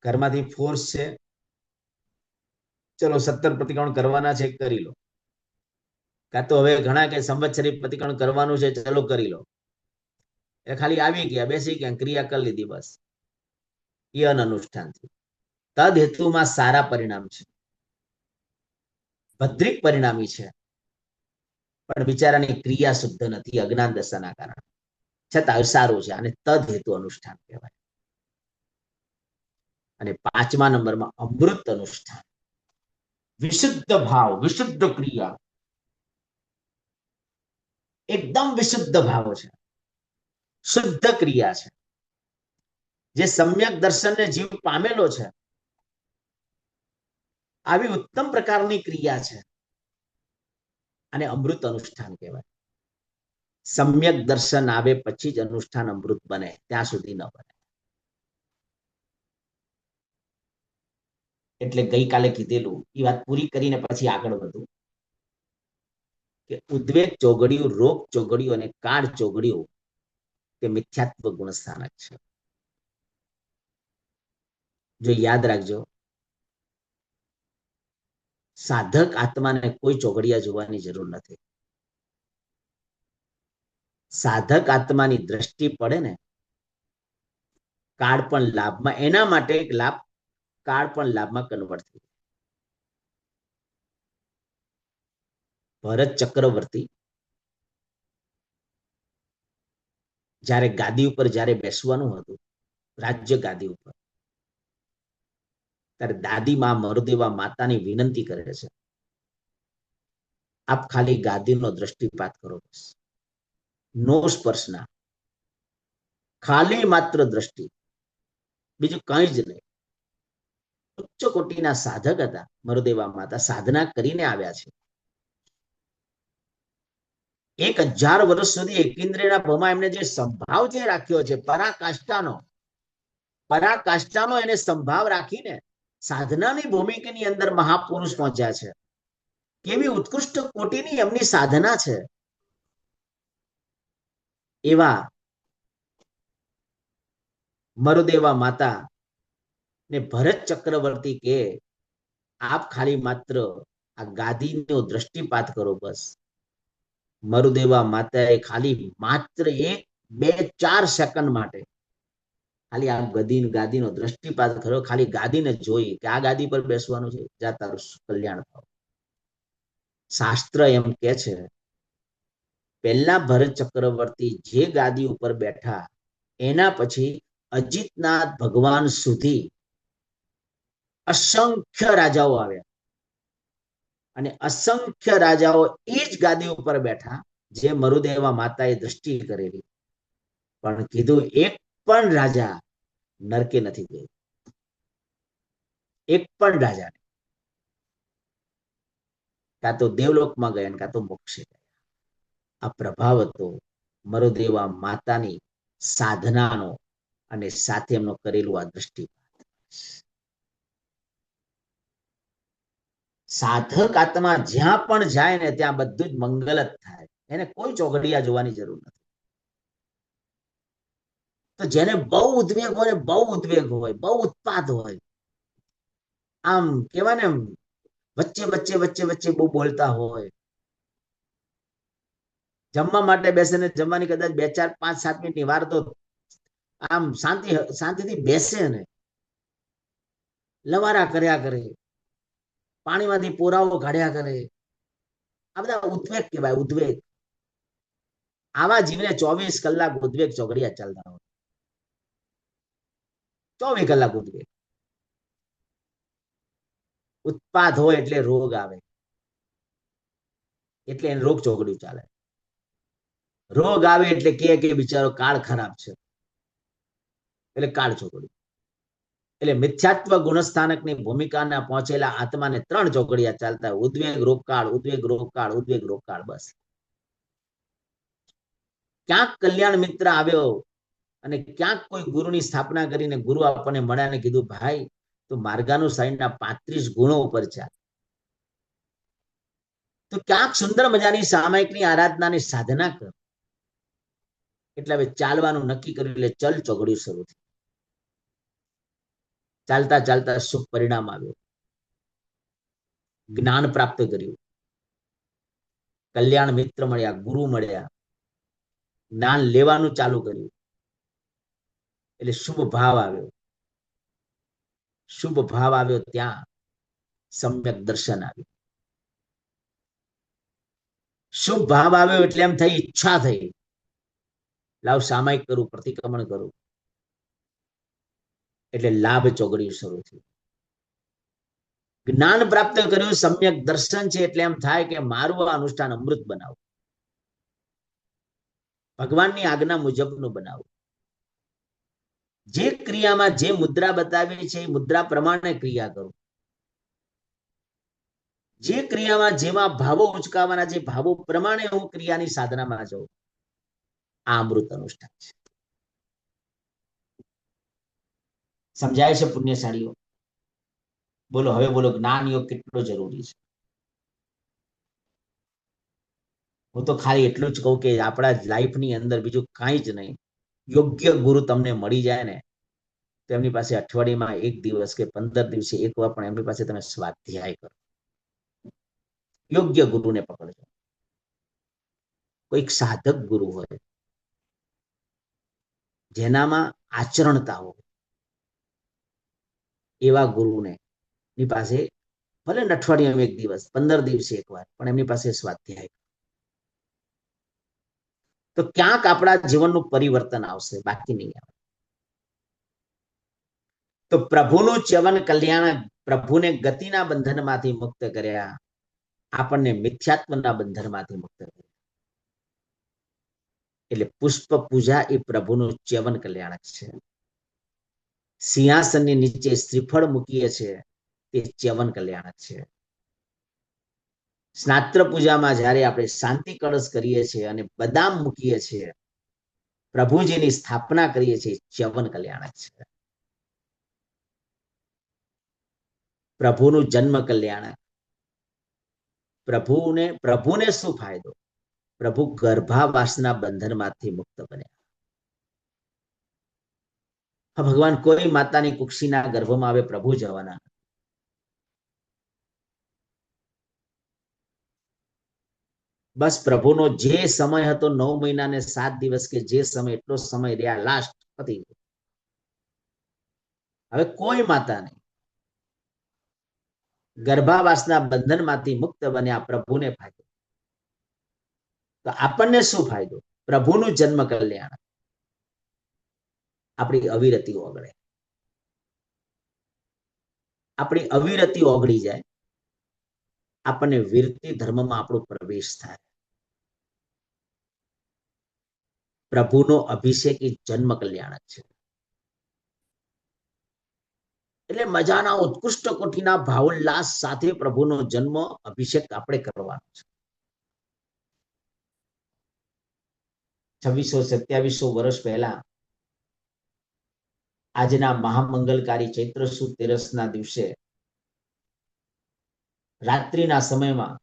ઘરમાંથી ફોર્સ છે, ચલો 17 પ્રતિક્રમણ કરવાના છે, કરી લો. કાં તો હવે ઘણા કે સંવત્સરી પ્રતિક્રમણ કરવાનું છે, ચલો કરી લો. એ ખાલી આવી ગયા, બેસી ગયા, ક્રિયા કરી લીધી, બસ. એ અનઅનુષ્ઠાનથી. તદ હેતુમાં સારા પરિણામ છે, ભદ્રિક પરિણામી છે, પણ બિચારાની ક્રિયા શુદ્ધ નથી, અજ્ઞાન દશાના કારણે, છતાં સારું છે, અને તદ હેતુ અનુષ્ઠાન કહેવાય. અને 5મા નંબરમાં અમૃત અનુષ્ઠાન, વિશુદ્ધ ભાવ, વિશુદ્ધ ક્રિયા, એકદમ વિશુદ્ધ ભાવ છે, શુદ્ધ ક્રિયા છે, જે સમ્યક દર્શનને જીવ પામેલો છે, આવી ઉત્તમ પ્રકારની ક્રિયા છે, અને અમૃત અનુષ્ઠાન કહેવાય. સમ્યક દર્શન આવે પછી જ અનુષ્ઠાન અમૃત બને, ત્યાં સુધી ન બને. એટલે ગઈકાલે કીધેલું એ વાત પૂરી કરીને પછી આગળ વધું કે ઉદ્વેગ ચોગડિયું, રોગ ચોગડિયું અને કાળ ચોગડિયું તે મિથ્યાત્વ ગુણ સ્થાનક છે. જો યાદ રાખજો, સાધક આત્માને કોઈ ચોગડિયા જોવાની જરૂર નથી. સાધક આત્માની દ્રષ્ટિ પડે ને, કાળ પણ લાભમાં, એના માટે એક લાભ, કાળ પણ લાભમાં કન્વર્ટ થઈ. ભરત ચક્રવર્તી જ્યારે ગાદી ઉપર જ્યારે બેસવાનું હતું, રાજ્ય ગાદી ઉપર, ત્યારે દાદી માં મરુદેવા માતાની વિનંતી કરે છે, આપ ખાલી ગાદીનો દ્રષ્ટિપાત કરો, બસ, નો સ્પર્શના, ખાલી માત્ર દ્રષ્ટિ, બીજું કઈ જ નહીં. ઉચ્ચ કોટીના સાધક હતા મરુદેવા માતા, સાધના કરીને આવ્યા છે. 1000 વર્ષ સુધી એકેન્દ્રના ભવમાં એમને જે સંભાવ જે રાખ્યો છે, પરાકાષ્ઠાનો એને સંભાવ રાખીને સાધનાની ભૂમિકાની અંદર મહાપુરુષ પહોંચ્યા છે. કેવી ઉત્કૃષ્ટ કોટીની એમની સાધના છે. એવા મરુદેવા માતા ને ભરત ચક્રવર્તી કે આપ ખાલી માત્ર આ ગાદીનો દ્રષ્ટિપાત કરો, બસ. મરુદેવા માતાએ ખાલી માત્ર 1, 2, 4 સેકન્ડ માટે ખાલી આ ગાદીનો દ્રષ્ટિપાત કરો, ખાલી ગાદીને જોઈ કે આ ગાદી પર બેસવાનું છે, જા તારું કલ્યાણ થાવ. શાસ્ત્ર એમ કે છે, પહેલા ભરત ચક્રવર્તી જે ગાદી ઉપર બેઠા, એના પછી અજીતનાથ ભગવાન સુધી અસંખ્ય રાજાઓ આવ્યા, અને અસંખ્ય રાજાઓ એ જ ગાદી ઉપર બેઠા જે મરુદેવા માતાએ દ્રષ્ટિ કરેલી. પણ કીધું એક પણ રાજા નરકે નથી ગયો, એક પણ રાજા કાં તો દેવલોકમાં ગયા કાં તો મોક્ષે ગયા. આ પ્રભાવ હતો મરુદેવા માતાની સાધનાનો અને સાથે એમનો કરેલું આ દ્રષ્ટિપાત. સાધક આત્મા જ્યાં પણ જાય ને ત્યાં બધું જ મંગલ જ થાય, એને કોઈ ચોઘડિયા જોવાની જરૂર નથી. તો જેને બહુ ઉદ્વેગ હોય, બહુ ઉદ્વેગ હોય, બહુ ઉત્પાદ હોય, આમ કેવાય ને વચ્ચે વચ્ચે વચ્ચે વચ્ચે બહુ બોલતા હોય, જમવા માટે બેસે ને જમવાની કદાચ 2, 4, 5, 7 મિનિટની વાર તો આમ શાંતિથી બેસે ને લવારા કર્યા કરે, પાણીમાંથી પોરાઓ કાઢ્યા કરે, આ બધા ઉદ્વેગ કહેવાય, ઉદ્વેગ. આવા જીવને 24 કલાક ઉદ્વેગ ચોઘડિયા ચાલતા હોય, 24 કલાક ઉદ્વેગ. ઉત્પાદ હોય એટલે રોગ આવે, એટલે એને રોગ ચોઘડિયું ચાલે. રોગ આવે એટલે કે બિચારો કાળ ખરાબ છે, એટલે કાળ ચોઘડિયું. એટલે મિથ્યાત્વ ગુણસ્થાનકની ભૂમિકાના પહોંચેલા આત્માને 3 ચોઘડિયા ચાલતા, ઉદ્વેગ રોગકાળ, ઉદ્વેગ રોગકાળ, ઉદ્વેગ રોગકાળ. બસ ક્યાંક કલ્યાણ મિત્ર આવ્યો અને ક્યાંક કોઈ ગુરુની સ્થાપના કરીને ગુરુ આપણને મળ્યા ને કીધું, ભાઈ તું માર્ગાનુસારીના 35 ગુણો ઉપર ચાલ. તો ક્યાંક સુંદર મજાની સામાયિકની આરાધનાની સાધના કર. એટલે હવે ચાલવાનું નક્કી કર્યું, એટલે ચલ ચોઘડિયું શરૂ થયું. ચાલતા ચાલતા શુભ પરિણામ આવ્યું, જ્ઞાન પ્રાપ્ત કર્યું, કલ્યાણ મિત્ર મળ્યા, ગુરુ મળ્યા, જ્ઞાન લેવાનું ચાલુ કર્યું, એટલે શુભ ભાવ આવ્યો. શુભ ભાવ આવ્યો ત્યાં સમ્યક દર્શન આવ્યું. શુભ ભાવ આવ્યો એટલે એમ થઈ, ઈચ્છા થઈ, લાવ સામાયિક કરું, પ્રતિક્રમણ કરું. એટલે લાભ ચોઘડિયું શરૂ થયું. જ્ઞાન પ્રાપ્ત કર્યું, સમ્યક દર્શન છે, એટલે એમ થાય કે મારું આ અનુષ્ઠાન અમૃત બનાવું, ભગવાનની આજ્ઞા મુજબનું બનાવું. જે ક્રિયામાં જે મુદ્રા બતાવી છે એ મુદ્રા પ્રમાણે ક્રિયા કરું. જે ક્રિયામાં જેવા ભાવો ઉચકાવાના છે ભાવો પ્રમાણે હું ક્રિયાની સાધનામાં જાઉં. આ અમૃત અનુષ્ઠાન છે. સમજાય છે પુણ્યશાળીઓ? બોલો હવે બોલો, જ્ઞાન યોગ કેટલો જરૂરી છે? હું તો ખાલી એટલું જ કહું કે આપણા લાઈફની અંદર બીજું કાંઈ જ નહીં. યોગ્ય ગુરુ તમને મળી જાય ને તો એમની પાસે અઠવાડિયામાં 1 દિવસ કે 15 દિવસે એક વાર પણ એમની પાસે તમે સ્વાધ્યાય કરો. યોગ્ય ગુરુને પકડજો. કોઈક સાધક ગુરુ હોય જેનામાં આચરણતા હોય, એવા ગુરુને ની પાસે ભલે અઠવાડિયામાં 1 દિવસ, 15 દિવસે એક વાર પણ એમની પાસે સ્વાધ્યાય. તો ક્યાંક આપણા જીવનનું પરિવર્તન આવશે, બાકી નહીં આવે. તો પ્રભુનું ચ્યવન કલ્યાણ, પ્રભુને ગતિના બંધનમાંથી મુક્ત કર્યા, આપણને મિથ્યાત્વના બંધનમાંથી મુક્ત કર્યા. એટલે પુષ્પ પૂજા એ પ્રભુનું ચ્યવન કલ્યાણક છે. સિંહાસનની નીચે શ્રીફળ મૂકીએ છીએ તે ચ્યવન કલ્યાણક છે. સ્નાત્ર પૂજામાં જ્યારે આપણે શાંતિ કળશ કરીએ છીએ અને બદામ મૂકીએ છીએ, પ્રભુજીની સ્થાપના કરીએ છીએ, ચ્યવન કલ્યાણક છે. પ્રભુનું જન્મ કલ્યાણક. પ્રભુને શું ફાયદો? પ્રભુ ગર્ભાવાસના બંધનમાંથી મુક્ત બન્યા. ભગવાન કોઈ માતાની કુક્ષીના ગર્ભમાં આવે પ્રભુ જવાના. બસ પ્રભુનો જે સમય હતો 9 મહિના ને 7 દિવસ કે જે સમય, એટલો સમય રહ્યા, લાસ્ટ પતી ગયો. હવે કોઈ માતા નહીં. ગર્ભાવાસના બંધનમાંથી મુક્ત બન્યા, પ્રભુને ફાયદો. તો આપણને શું ફાયદો? પ્રભુનું જન્મ કલ્યાણ. આપણી અવિરતી ઓગળે. આપણી અવિરતી ઓગળી જાય, આપણને વીરતી ધર્મમાં આપણો પ્રવેશ થાય. પ્રભુનો અભિષેક એ જન્મ કલ્યાણક છે. એટલે મજાના ઉત્કૃષ્ટ કોટીના ભાવોલ્લાસ સાથે પ્રભુનો જન્મ અભિષેક આપણે કરવાનો છે. 2600-2700 વર્ષ પહેલા આજના મહામંગલકારી ચૈત્ર સુદ તેરસના દિવસે રાત્રિના સમયમાં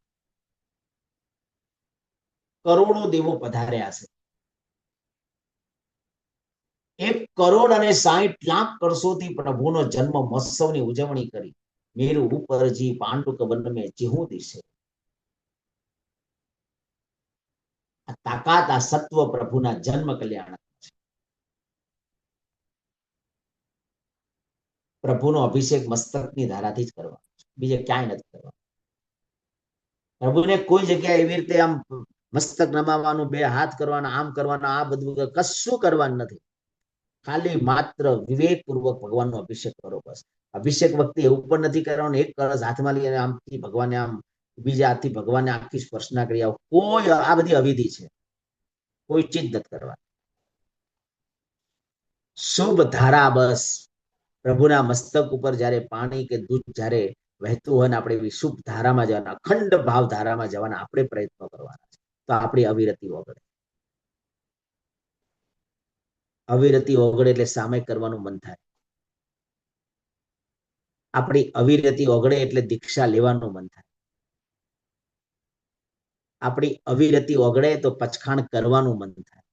કરોડો દેવો પધાર્યા છે. 1,60,00,000 વર્ષોથી પ્રભુનો જન્મ મહોત્સવની ઉજવણી કરી. મેરુ ઉપરજી પાંડુક વન મેં જેહું દિશે. આ તાકાત, આ સત્વ પ્રભુના જન્મ કલ્યાણ છે. પ્રભુનો અભિષેક મસ્તકની ધારાથી જ કરવાનો છે, બીજે ક્યાંય નથી કરવાનો. પ્રભુને કોઈ જગ્યાએ એવી રીતે આમ મસ્તક નમાવાનું, બે હાથ કરવાના, આમ કરવાના, આ બધું કશું કરવાનું નથી. ખાલી માત્ર વિવેક પૂર્વક ભગવાનનો અભિષેક કરો બસ. અભિષેક વખતે એવું પણ નથી કરવાનું એક કળશ હાથમાં લઈને આમથી ભગવાનને આમ બીજા હાથથી ભગવાનને આખી સ્પર્શના કરી આવો. કોઈ આ બધી અવિધિ છે, કોઈ ચીજ નથી કરવાની. શુભ ધારા બસ પ્રભુના મસ્તક ઉપર જ્યારે પાણી કે દૂધ જ્યારે વહેતું હોય ને આપણે એવી શુભ ધારામાં જવાના, અખંડ ભાવ ધારામાં જવાના આપણે પ્રયત્નો કરવાના છે. તો આપણી અવિરતિ ઓગળે. અવિરતિ ઓગળે એટલે સામે કરવાનું મન થાય. આપણી અવિરતિ ઓગળે એટલે દીક્ષા લેવાનું મન થાય. આપણી અવિરતિ ઓગળે તો પચખાણ કરવાનું મન થાય.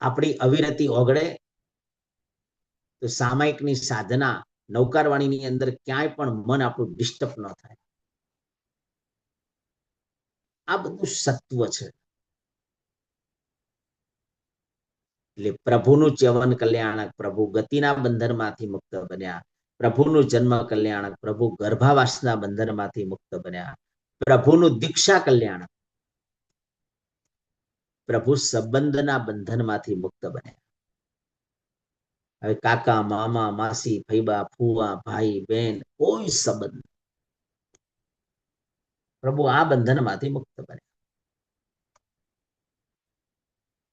આપણી અવિરતિ ઓગળે તો સામાયિકની સાધના નૌકારવાણીની અંદર ક્યાંય પણ મન આપણું ડિસ્ટર્બ ન થાય. આ બધું સત્વ છે. એટલે પ્રભુનું ચ્યવન કલ્યાણક, પ્રભુ ગતિના બંધનમાંથી મુક્ત બન્યા. પ્રભુનું જન્મ કલ્યાણક, પ્રભુ ગર્ભાવાસના બંધનમાંથી મુક્ત બન્યા. પ્રભુનું દીક્ષા કલ્યાણક, પ્રભુ સંબંધના બંધનમાંથી મુક્ત બન્યા. હવે કાકા, મામા, માસી, ફૈબા, ફુવા, ભાઈ, બહેન, કોઈ સંબંધ, પ્રભુ આ બંધનમાંથી મુક્ત બન્યા.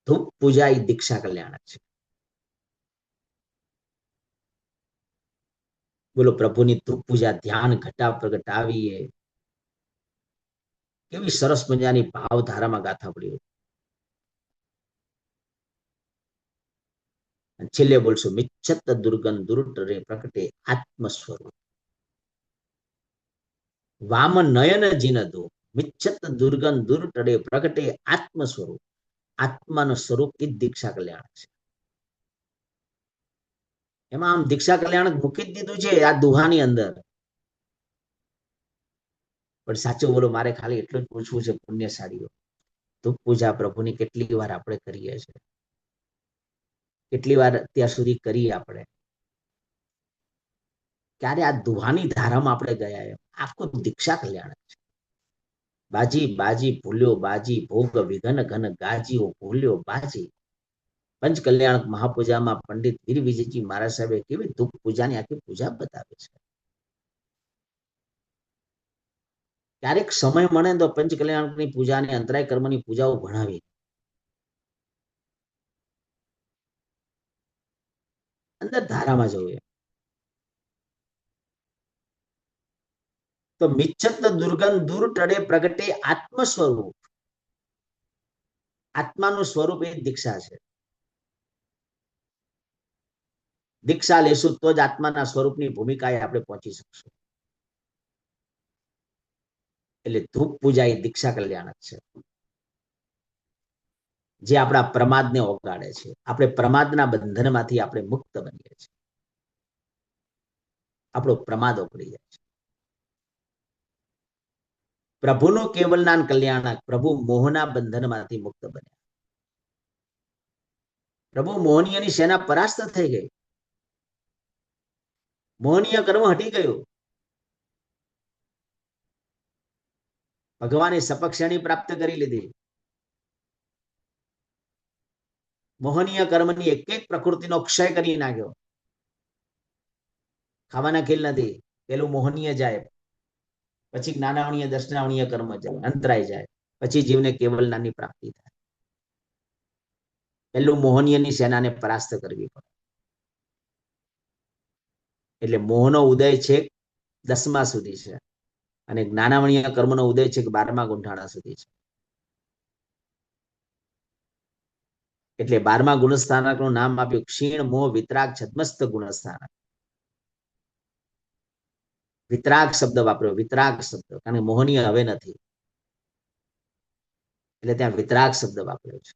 ધૂપ પૂજા એ દીક્ષા કલ્યાણક છે. બોલો, પ્રભુની ધૂપ પૂજા ધ્યાન ઘટા પ્રગટાવીએ, કેવી સરસ મજાની ભાવધારામાં ગાથા પડી. છેલ્લે બોલશો, મિચ્છત દુર્ગન દુર્ટરે પ્રકટે આત્મ સ્વરૂપ. વામ નયન જીનદો મિચ્છત દુર્ગન દુર્ટરે પ્રકટે આત્મ સ્વરૂપ. આત્માનું સ્વરૂપ એ દીક્ષા કલ્યાણક છે. એમાં આમ દીક્ષા કલ્યાણક મૂકી જ દીધું છે આ દુહાની અંદર. પણ સાચું બોલો, મારે ખાલી એટલું જ પૂછવું છે, પુણ્યશાળીઓ, ધૂપ પૂજા પ્રભુની કેટલી વાર આપણે કરીએ છીએ? કેટલી વાર ત્યાં સુધી કરીએ આપણે? ક્યારે આ દુહાની ધારામાં આપણે ગયા? એમ આખું દીક્ષા કલ્યાણક છે. બાજી બાજી ભૂલ્યો બાજી, ભોગ વિઘન ઘન ગાજીઓ ભૂલ્યો બાજી. પંચ કલ્યાણક મહાપૂજામાં પંડિત વીર વિજયજી મહારાજ સાહેબે કેવી ધૂપ પૂજાની આખી પૂજા બતાવે છે. ક્યારેક સમય મળે તો પંચ કલ્યાણકની પૂજાને, અંતરાય કર્મની પૂજાઓ ભણાવી, અંદર ધારામાં જવું. તો મિચ્છત દુર્ગન દૂર ટળે પ્રગટે આત્મ સ્વરૂપ. આત્માનું સ્વરૂપ એ દીક્ષા છે. દીક્ષા લેશું તો જ આત્માના સ્વરૂપની ભૂમિકાએ આપણે પહોંચી શકશું. એટલે ધૂપ પૂજા એ દીક્ષા કલ્યાણક છે, જે આપણા પ્રમાદને ઓગાળે છે. આપણે પ્રમાદના બંધનમાંથી આપણે મુક્ત બનીએ છીએ. આપણો પ્રમાદ ઓગળી જાય છે. પ્રભુનું કેવલ નામ કલ્યાણક, પ્રભુ મોહના બંધનમાંથી મુક્ત બન્યા. પ્રભુ મોહનીયની સેના પરાસ્ત થઈ ગઈ. મોહનીય કર્મ હટી ગયું. ભગવાને સપક્ષણી પ્રાપ્ત કરી લીધી. મોહનીય કર્મની એક એક પ્રકૃતિનો ક્ષય કરી નાખ્યો. ખાવાના ખેલ નથી. પેલું મોહનીય જાય, પછી જ્ઞાનાવણીય દર્શનાવણીય કર્મ જાય, અંતરાય જાય, પછી જીવને કેવલ નાની પ્રાપ્તિ થાય. પેલું મોહનીયની સેનાને પરાસ્ત કરવી પડે. એટલે મોહનો ઉદય છે 10મા સુધી છે અને જ્ઞાનાવણીય કર્મનો ઉદય છે 12મા ગુંઠાણા સુધી છે. એટલે 12મા ગુણસ્થાનકનું નામ આપ્યું ક્ષીણ મોહ વિતરાગ છદ્મસ્ત ગુણસ્થાનક. વિતરાગ શબ્દ વાપર્યો, વિતરાગ શબ્દ, કારણ કે મોહનીય હવે નથી એટલે ત્યાં વિતરાગ શબ્દ વાપર્યો છે.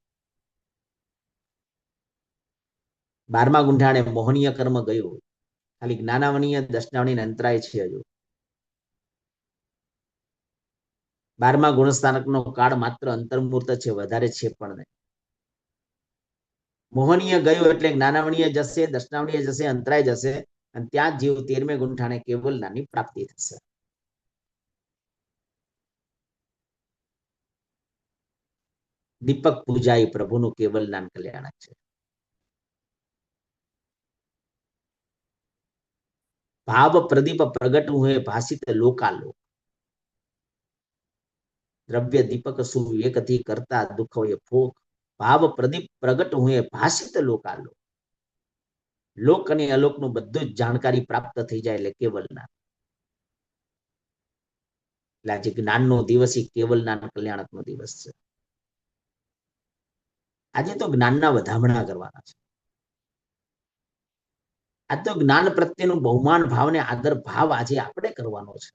12મા ગુંઠાણે મોહનીય કર્મ ગયું, ખાલી જ્ઞાનાવણીય દર્શનાવણી અંતરાય છે. હજુ 12મા ગુણસ્થાનકનો કાળ માત્ર અંતર્મૂર્ત છે, વધારે છે પણ નહીં. મોહનીય ગયું એટલે જ્ઞાનાવણીય જશે, દર્શનાવણીય જશે, અંતરાય જશે અને ત્યાં જીવ 13મે ગુંઠાણે કેવલ નાની પ્રાપ્તિ થશે. દીપક પૂજા એ પ્રભુનું કેવલ નામ કલ્યાણક છે. ભાવ પ્રદીપ પ્રગટ હુએ ભાષિત લોકાલોક. દ્રવ્ય દીપક સુવિવેકથી કરતા દુઃખ હોય ભોગ. ભાવ પ્રદીપ પ્રગટ હુએ ભાષિત લોકાલોક. લોક અને અલોકનું બધું જ જાણકારી પ્રાપ્ત થઈ જાય એટલે કેવલ નામ. એટલે આજે જ્ઞાનનો દિવસ એ કેવલ નામ કલ્યાણકનો દિવસ છે. આજે તો જ્ઞાનના વધામણા કરવાના છે. આ તો જ્ઞાન પ્રત્યેનું બહુમાન ભાવ ને આદર ભાવ આજે આપણે કરવાનો છે.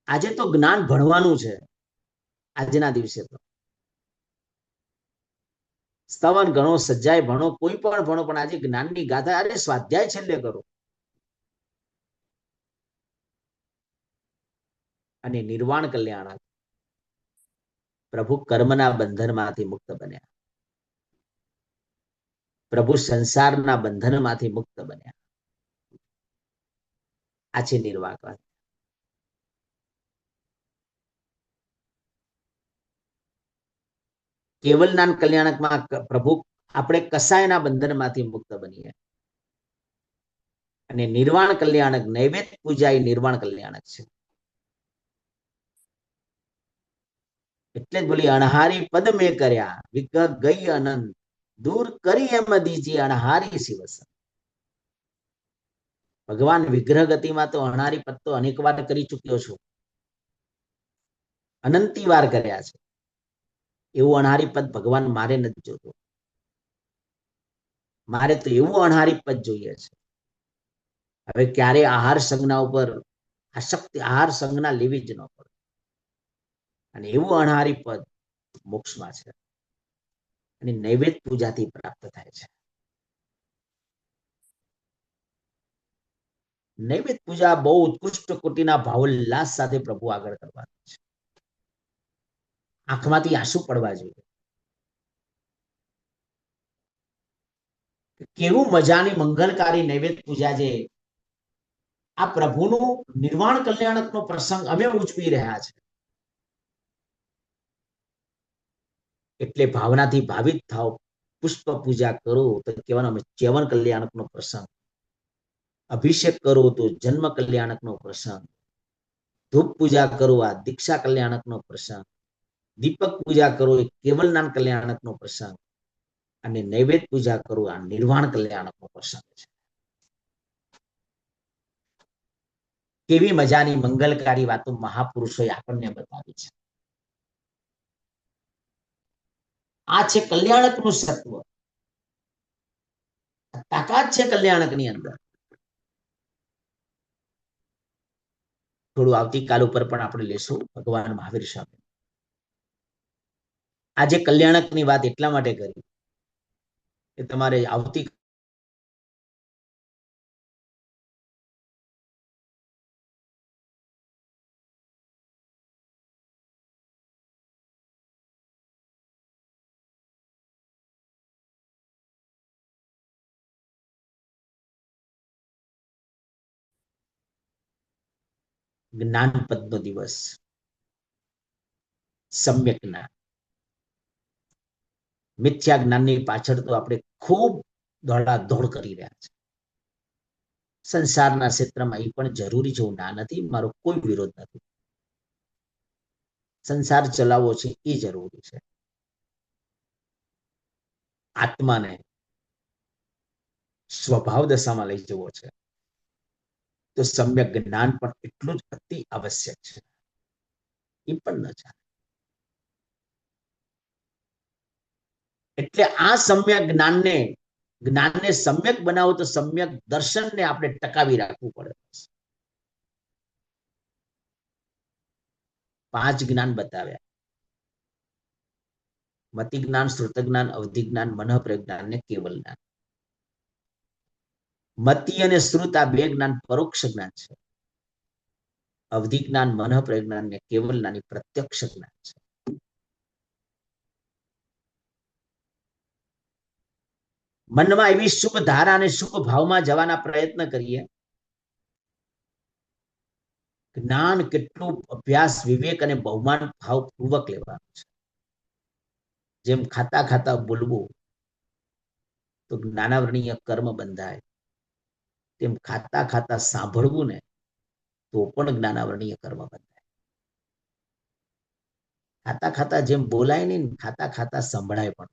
આજે તો જ્ઞાન ભણવાનું છે. આજના દિવસે તો સ્તવન ગણો, સજ્જાય ભણો, કોઈ પણ ભણો, પણ આજે જ્ઞાનની ગાથા, અરે સ્વાધ્યાય છેલ્લે કરો. અને નિર્વાણ કલ્યાણ, પ્રભુ કર્મના બંધનમાંથી મુક્ત બન્યા, પ્રભુ સંસારના બંધનમાંથી મુક્ત બન્યા. આ છે નિર્વાણ. કેવલ નામ કલ્યાણકમાં પ્રભુ આપણે કસાયના બંધનમાંથી મુક્ત બનીએ. અને નિર્વાણ કલ્યાણક, નૈવેદ્ય પૂજા એ નિર્વાણ કલ્યાણક છે. એટલે જ બોલી અણહારી પદ મેં કર્યા, વિગત ગઈ અનંત, દૂર કરી એમ દીજી અણહારી શિવસ. ભગવાન વિગ્રહ ગતિમાં તો અણહારી પદ તો અનેક વાર કરી ચુક્યો છું, અનંતી વાર કર્યા છે. એવું અણહારી પદ ભગવાન મારે નથી જોતું. મારે તો એવું અણહારી પદ જોઈએ છે. હવે ક્યારે આહાર સંજ્ઞા ઉપર આસક્તિ, આહાર સંજ્ઞા લેવી જ ન પડે. અને એવું અણહારી પદ મોક્ષમાં છે અને નૈવેદ્ય પૂજાથી પ્રાપ્ત થાય છે. નૈવેદ્ય પૂજા બહુ ઉત્કૃષ્ટ કોટીના ભાવોલ્લાસ સાથે પ્રભુ આગળ કરવાની છે. આંખમાંથી આંસુ પડવા જોઈએ. કેવું મજાની મંગલકારી નૈવેદ્ય પૂજા છે. આ પ્રભુનું નિર્વાણ કલ્યાણકનો પ્રસંગ અમે ઉજવી રહ્યા છે. એટલે ભાવનાથી ભાવિત થાવ, પુષ્પ પૂજા કરો તો કહેવાનો અમે ચ્યવન કલ્યાણકનો પ્રસંગ, અભિષેક કરો તો જન્મ કલ્યાણકનો પ્રસંગ, ધૂપ પૂજા કરો આ દીક્ષા કલ્યાણકનો પ્રસંગ, દીપક પૂજા કરો એ કેવલ નામ કલ્યાણકનો પ્રસંગ, અને નૈવેદ્ય પૂજા કરો આ નિર્વાણ કલ્યાણકનો પ્રસંગ છે. કેવી મજાની મંગલકારી વાતો મહાપુરુષોએ આપણને બતાવી છે. આ છે કલ્યાણકનું સત્વ, તાકાત છે કલ્યાણકની અંદર. થોડું આવતીકાલ ઉપર પણ આપણે લેશું ભગવાન મહાવીર સ્વામી. આજે કલ્યાણકની વાત એટલા માટે કરી કે તમારે આવતી જ્ઞાન પદનો દિવસ, સમ્યક જ્ઞાન. મિથ્યા જ્ઞાનની પાછળ તો આપણે ખૂબ દોડાદોડ કરી રહ્યા છે. સંસારના ક્ષેત્રમાં એ પણ જરૂરી છે, ના નથી, મારો કોઈ વિરોધ નથી. સંસાર ચલાવવો છે એ જરૂરી છે. સ્વભાવ દશામાં લઈ જવો છે તો સમ્યક જ્ઞાન પણ એટલું જ અતિ આવશ્યક છે. એ પણ ન ચાલે. એટલે આ સમ્યક જ્ઞાનને સમ્યક બનાવો તો સમ્યક દર્શનને આપણે ટકાવી રાખવું પડે. 5 જ્ઞાન બતાવ્યા: મતિ જ્ઞાન, શ્રુત જ્ઞાન, અવધિ જ્ઞાન, મનઃ પ્રજ્ઞાન ને કેવલ જ્ઞાન. મતિ અને શ્રુત આ 2 જ્ઞાન પરોક્ષ જ્ઞાન છે. અવધિ જ્ઞાન, મનઃ પ્રજ્ઞાન ને કેવલ જ્ઞાન પ્રત્યક્ષ જ્ઞાન છે. મનમાં એવી શુભ ધારા અને શુભ ભાવમાં જવાના પ્રયત્ન કરીએ. જ્ઞાન કેટલું અભ્યાસ, વિવેક અને બહુમાન ભાવપૂર્વક લેવાનું છે. જેમ ખાતા ખાતા બોલવું તો જ્ઞાનાવરણીય કર્મ બંધાય, તેમ ખાતા ખાતા સાંભળવું ને તો પણ જ્ઞાનાવરણીય કર્મ બંધાય. ખાતા ખાતા જેમ બોલાય નહીં, ખાતા ખાતા સંભળાય પણ.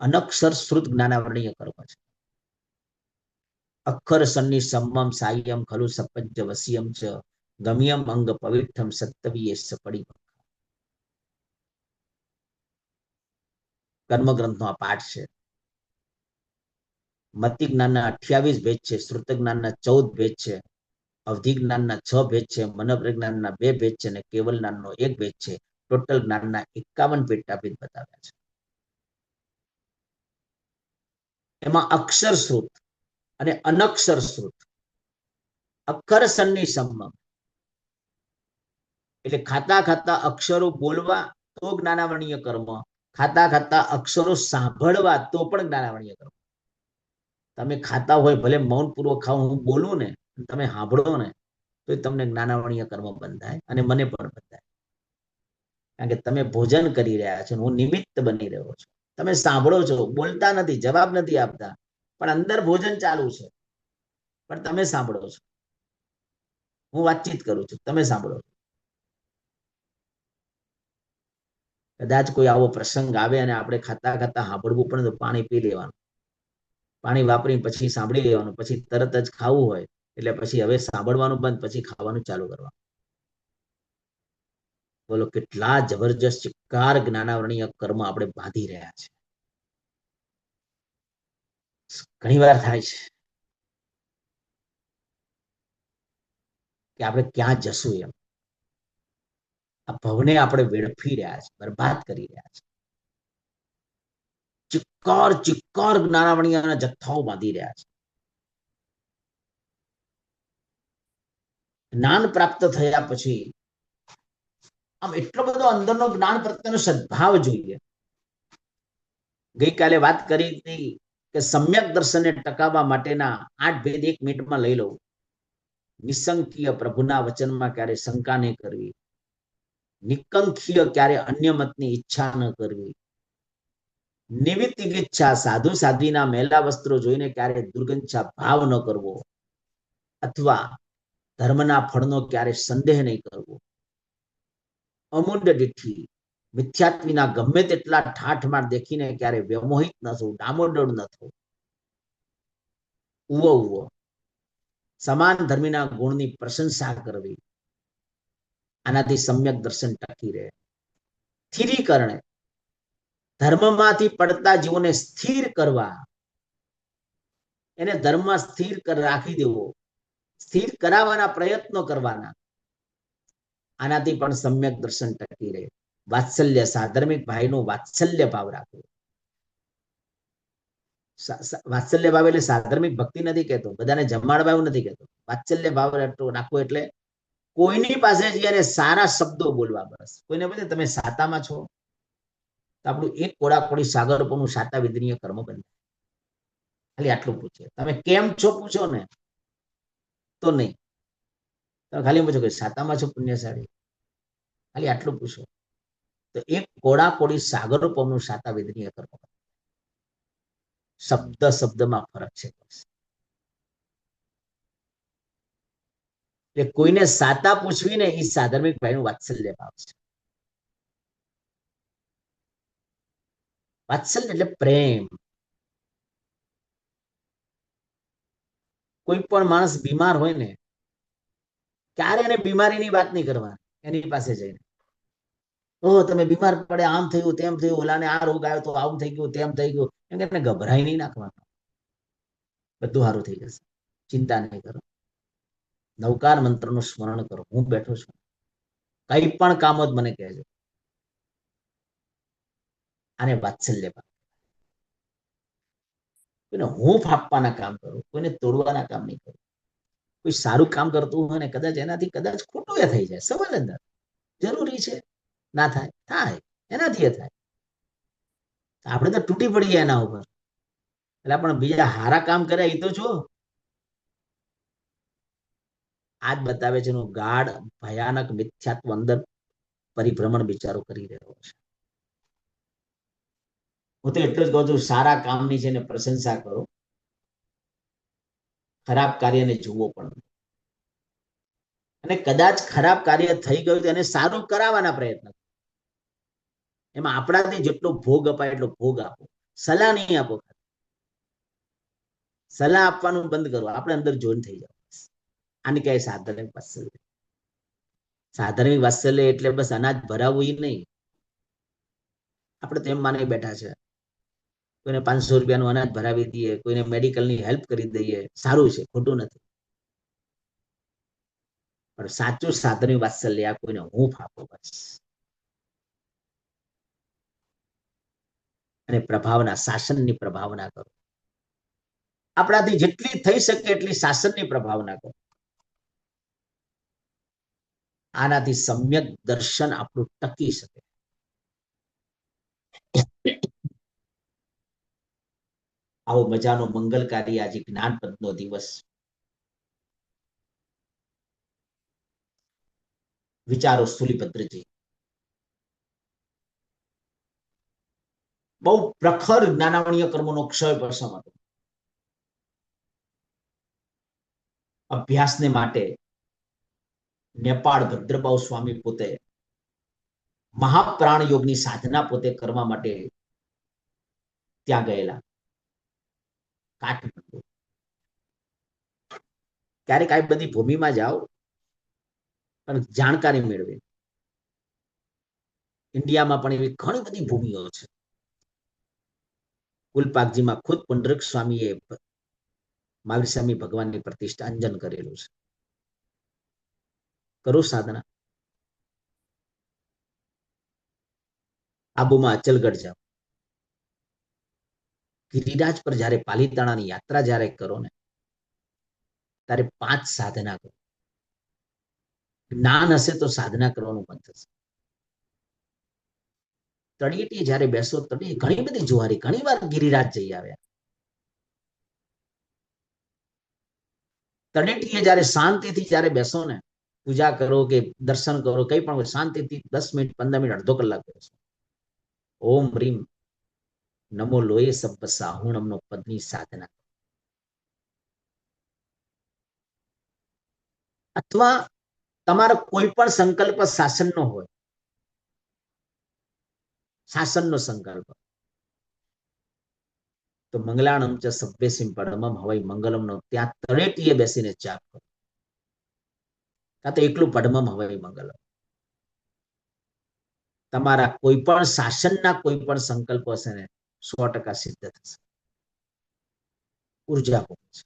અનક્ષર શ્રુત જ્ઞાનાવરણીય કર્મ છે. અક્ષર સન્નિ સમ્મમ સાય્યમ ખલુ સપંચ વસિયમ ચ ગમ્યમ અંગ પવિત્રમ સત્તવીય સપડી. કર્મગ્રંથનો આ પાઠ છે. મતિ જ્ઞાનના 28 ભેદ છે, શ્રુત જ્ઞાનના 14 ભેદ છે, અવધિ જ્ઞાનના 6 ભેદ છે, મનોપ્રજ્ઞાનના 2 ભેદ છે અને કેવલ જ્ઞાનનો 1 ભેદ છે. ટોટલ જ્ઞાનના 51 પેટાભેદ બતાવ્યા છે. એમાં અક્ષર શ્રુત અને અનક્ષર શ્રુત, અક્ષર સન્નિ સમ્મમ એટલે ખાતા ખાતા અક્ષરો બોલવા તો જ્ઞાનાવરણીય કર્મ, ખાતા ખાતા અક્ષરો સાંભળવા તો પણ જ્ઞાનાવરણીય કર્મ. તમે ખાતા હોય, ભલે મૌનપૂર્વક ખાઓ, હું બોલું ને તમે સાંભળો ને તો તમને જ્ઞાનાવરણીય કર્મ બંધાય અને મને પણ બંધાય. કારણ કે તમે ભોજન કરી રહ્યા છો, હું નિમિત્ત બની રહ્યો છું. તમે સાંભળો છો, બોલતા નથી, જવાબ નથી આપતા, પણ અંદર ભોજન ચાલુ છે, પણ તમે સાંભળો છો. હું વાતચીત કરું છું, તમે સાંભળો છો. કદાચ કોઈ આવો પ્રસંગ આવે અને આપણે ખાતા ખાતા સાંભળવું પડે તો પાણી પી લેવાનું, પાણી વાપરી પછી સાંભળી લેવાનું, પછી તરત જ ખાવું હોય એટલે પછી હવે સાંભળવાનું બંધ, પછી ખાવાનું ચાલુ કરવાનું. બોલો કેટલા જબરજસ્ત ચિક્કાર જ્ઞાનાવરણીય કર્મ આપણે બાંધી રહ્યા છે. ઘણી વાર થાય છે કે આપણે ક્યાં જશું એમ. આ ભવને આપણે વેડફી રહ્યા છે, બરબાદ કરી રહ્યા છે. ચિક્કાર ચિક્કાર જ્ઞાનાવરણીયના જથ્થાઓ બાંધી રહ્યા છે. જ્ઞાન પ્રાપ્ત થયા પછી આમ એટલો બધો અંદરનો જ્ઞાન પ્રત્યેનો સદભાવ જોઈએ. ગઈકાલે વાત કરી હતી કે સમ્યક દર્શનને ટકાવવા માટેના 8 ભેદ 1 મિનિટમાં લઈ લઉં. નિસંકીય પ્રભુના વચનમાં ક્યારે શંકા નહીં કરવી, નિકંખીય ક્યારે અન્ય મતની ઈચ્છા ન કરવી, નિમિત્તિગીચ્છા સાધુ સાધ્વીના મેલા વસ્ત્રો જોઈને ક્યારે દુર્ગંછા ભાવ ન કરવો, અથવા ધર્મના ફળનો ક્યારે સંદેહ નહીં કરવો, અમૂંડ દિઠ્ઠી મિથ્યાત્વીના ગમે તેટલા ઠાઠમાર દેખીને ક્યારે વ્યમોહિત ન થવું, ડામોડોળ ન થવું, ઉવો ઉવો સમાન ધર્મીના ગુણની પ્રશંસા કરવી. આનાથી સમ્યક દર્શન ટકી રહે. સ્થિરીકરણે ધર્મમાંથી પડતા જીવોને સ્થિર કરવા, એને ધર્મમાં સ્થિર રાખી દેવો, સ્થિર કરાવવાના પ્રયત્નો કરવાના. આનાથી પણ સમ્યક દર્શન ટકી રહે. વાત્સલ્ય, સાધર્મિક ભાઈનો વાત્સલ્ય ભાવ રાખવો. વાત્સલ્ય ભાવ એટલે સાધર્મિક ભક્તિ નથી કહેતો, બધાને જમાડવા એવું નથી કહેતો. વાત્સલ્ય ભાવ રાખવો એટલે કોઈની પાસે જઈને સારા શબ્દો બોલવા. બસ કોઈને પૂછે તમે સાતામાં છો તો આપણું એક કોડાકોડી સાગર પરનું સાતા વિદ્રીય કર્મ બંધાય. ખાલી આટલું પૂછે. તમે કેમ છો પૂછો ને તો નહીં, તમે ખાલી પૂછો કે સાતામાં છો પુણ્યશાળી, ખાલી આટલું પૂછો તો એક કોડાકોડી સાગર પરનું સાતા વિદ્રીય કર્મ. શબ્દ શબ્દમાં ફરક છે. એટલે કોઈને સાતા પૂછવી ને એ સાધર્મિક ભાઈનું વાત્સલ્ય ભાવ છે. વાત્સલ્ય એટલે પ્રેમ. કોઈ પણ માણસ બીમાર હોય ને, ક્યારે એને બીમારીની વાત નહીં કરવાની એની પાસે જઈને. તમે બીમાર પડે, આમ થયું તેમ થયું, ઓલાને આ રોગ આવ્યો તો આવું થઈ ગયું તેમ થઈ ગયું, એમ કે ગભરાઈ નહીં નાખવાનું. બધું સારું થઈ જશે, ચિંતા નહીં કરો. નવકાર મંત્રનું સ્મરણ કરો. હું બેઠો છું, કઈ પણ કામ જ મને કહેજો. આને વાત્સલ્ય. કોઈને હૂંફ આપવાના કામ કરું, કોઈને તોડવાના કામ નહીં કરું. કોઈ સારું કામ કરતું હોય ને કદાચ એનાથી કદાચ ખોટું એ થઈ જાય, સવાલ અંદર જરૂરી છે ના થાય, થાય એનાથી એ થાય. આપણે તો તૂટી પડીએ એના ઉપર. એટલે પણ બીજા હારા કામ કરે એ તો જો આજ બતાવે છે એનું ગાઢ ભયાનક મિથ્યાત્વ અંદર પરિભ્રમણ બિચારો કરી રહ્યો છે. હું તો એટલું જ કહું છું, સારા કામની છે ને પ્રશંસા કરો, ખરાબ કાર્યને જુઓ પણ. અને કદાચ ખરાબ કાર્ય થઈ ગયું તો એને સારું કરાવવાના પ્રયત્ન. એમાં આપણાથી જેટલો ભોગ અપાય એટલો ભોગ આપો, સલાહ નહીં આપો. સલાહ આપવાનું બંધ કરો, આપણે અંદર જોઈન થઈ જાવ. આને કહેવાય સાધર્મિક વાત્સલ્ય. સાધર્મિક વાત્સલ્ય એટલે બસ અનાજ ભરાવવું એ નહીં. આપણે તો એમ માની બેઠા છે, કોઈને 500 રૂપિયાનું અનાજ ભરાવી દઈએ, કોઈને મેડિકલની હેલ્પ કરી દઈએ, સારું છે, ખોટું નથી. પણ સાચું સાધર્મિક વાત્સલ્ય આ કોઈને હૂંફ આપો બસ. અને પ્રભાવના, શાસનની પ્રભાવના કરો. આપણાથી જેટલી થઈ શકે એટલી શાસનની પ્રભાવના કરો. આનાથી સમ્યક દર્શન આપણું ટકી શકે. આવો મજાનો મંગલકારી આજે જ્ઞાનપદનો દિવસ. વિચારો સ્થૂલીભદ્રજી. બહુ પ્રખર જ્ઞાનાવણીય કર્મોનો ક્ષય પ્રસંગ હતો. અભ્યાસને માટે નેપાળ ભદ્રબાહુ સ્વામી પોતે મહાપ્રાણ યોગની સાધના પોતે કરવા માટે ત્યાં ગયેલા. કાઠમંડુ. ક્યારેક આ બધી ભૂમિમાં જાઓ અને જાણકારી મેળવે. ઇન્ડિયામાં પણ એવી ઘણી બધી ભૂમિઓ છે. કુલપાકજીમાં ખુદ પુંડરીક સ્વામીએ મહાવીર સ્વામી ભગવાનની પ્રતિષ્ઠા અંજન કરેલું છે. કરો સાધના. આબુમાં અચલગઢ જાઓ. ગિરિરાજ પર જયારે પાલીતાણાની યાત્રા જયારે કરો ને ત્યારે 5 સાધના કરો. જ્ઞાન હશે તો સાધના કરવાનું બંધ થશે. તળિયેટીએ જયારે બેસો, તળિયે ઘણી બધી જુવારી, ઘણી વાર ગિરિરાજ જઈ આવ્યા. તળિયેટીએ જયારે શાંતિથી જયારે બેસો ને, પૂજા કરો કે દર્શન કરો, કઈ પણ શાંતિથી 10 મિનિટ 15 મિનિટ અડધો કલાક બેસો. ઓમ રીમ નમો લોય સબ્બ સાહુણમનો પદની સાધના. અથવા તમારો કોઈ પણ સંકલ્પ શાસનનો હોય, શાસનનો સંકલ્પ, તો મંગલાણમ ચ સભ્યસિમ પરમમ હવૈ મંગલમનો ત્યાં તળેટીએ બેસીને જાપ કરો. કાં તો એકલું પડમમ હવૈ મંગલમ. તમારા કોઈ પણ શાસનના કોઈ પણ સંકલ્પો હશે ને 100% સિદ્ધ થશે. ઉર્જા પહોંચે.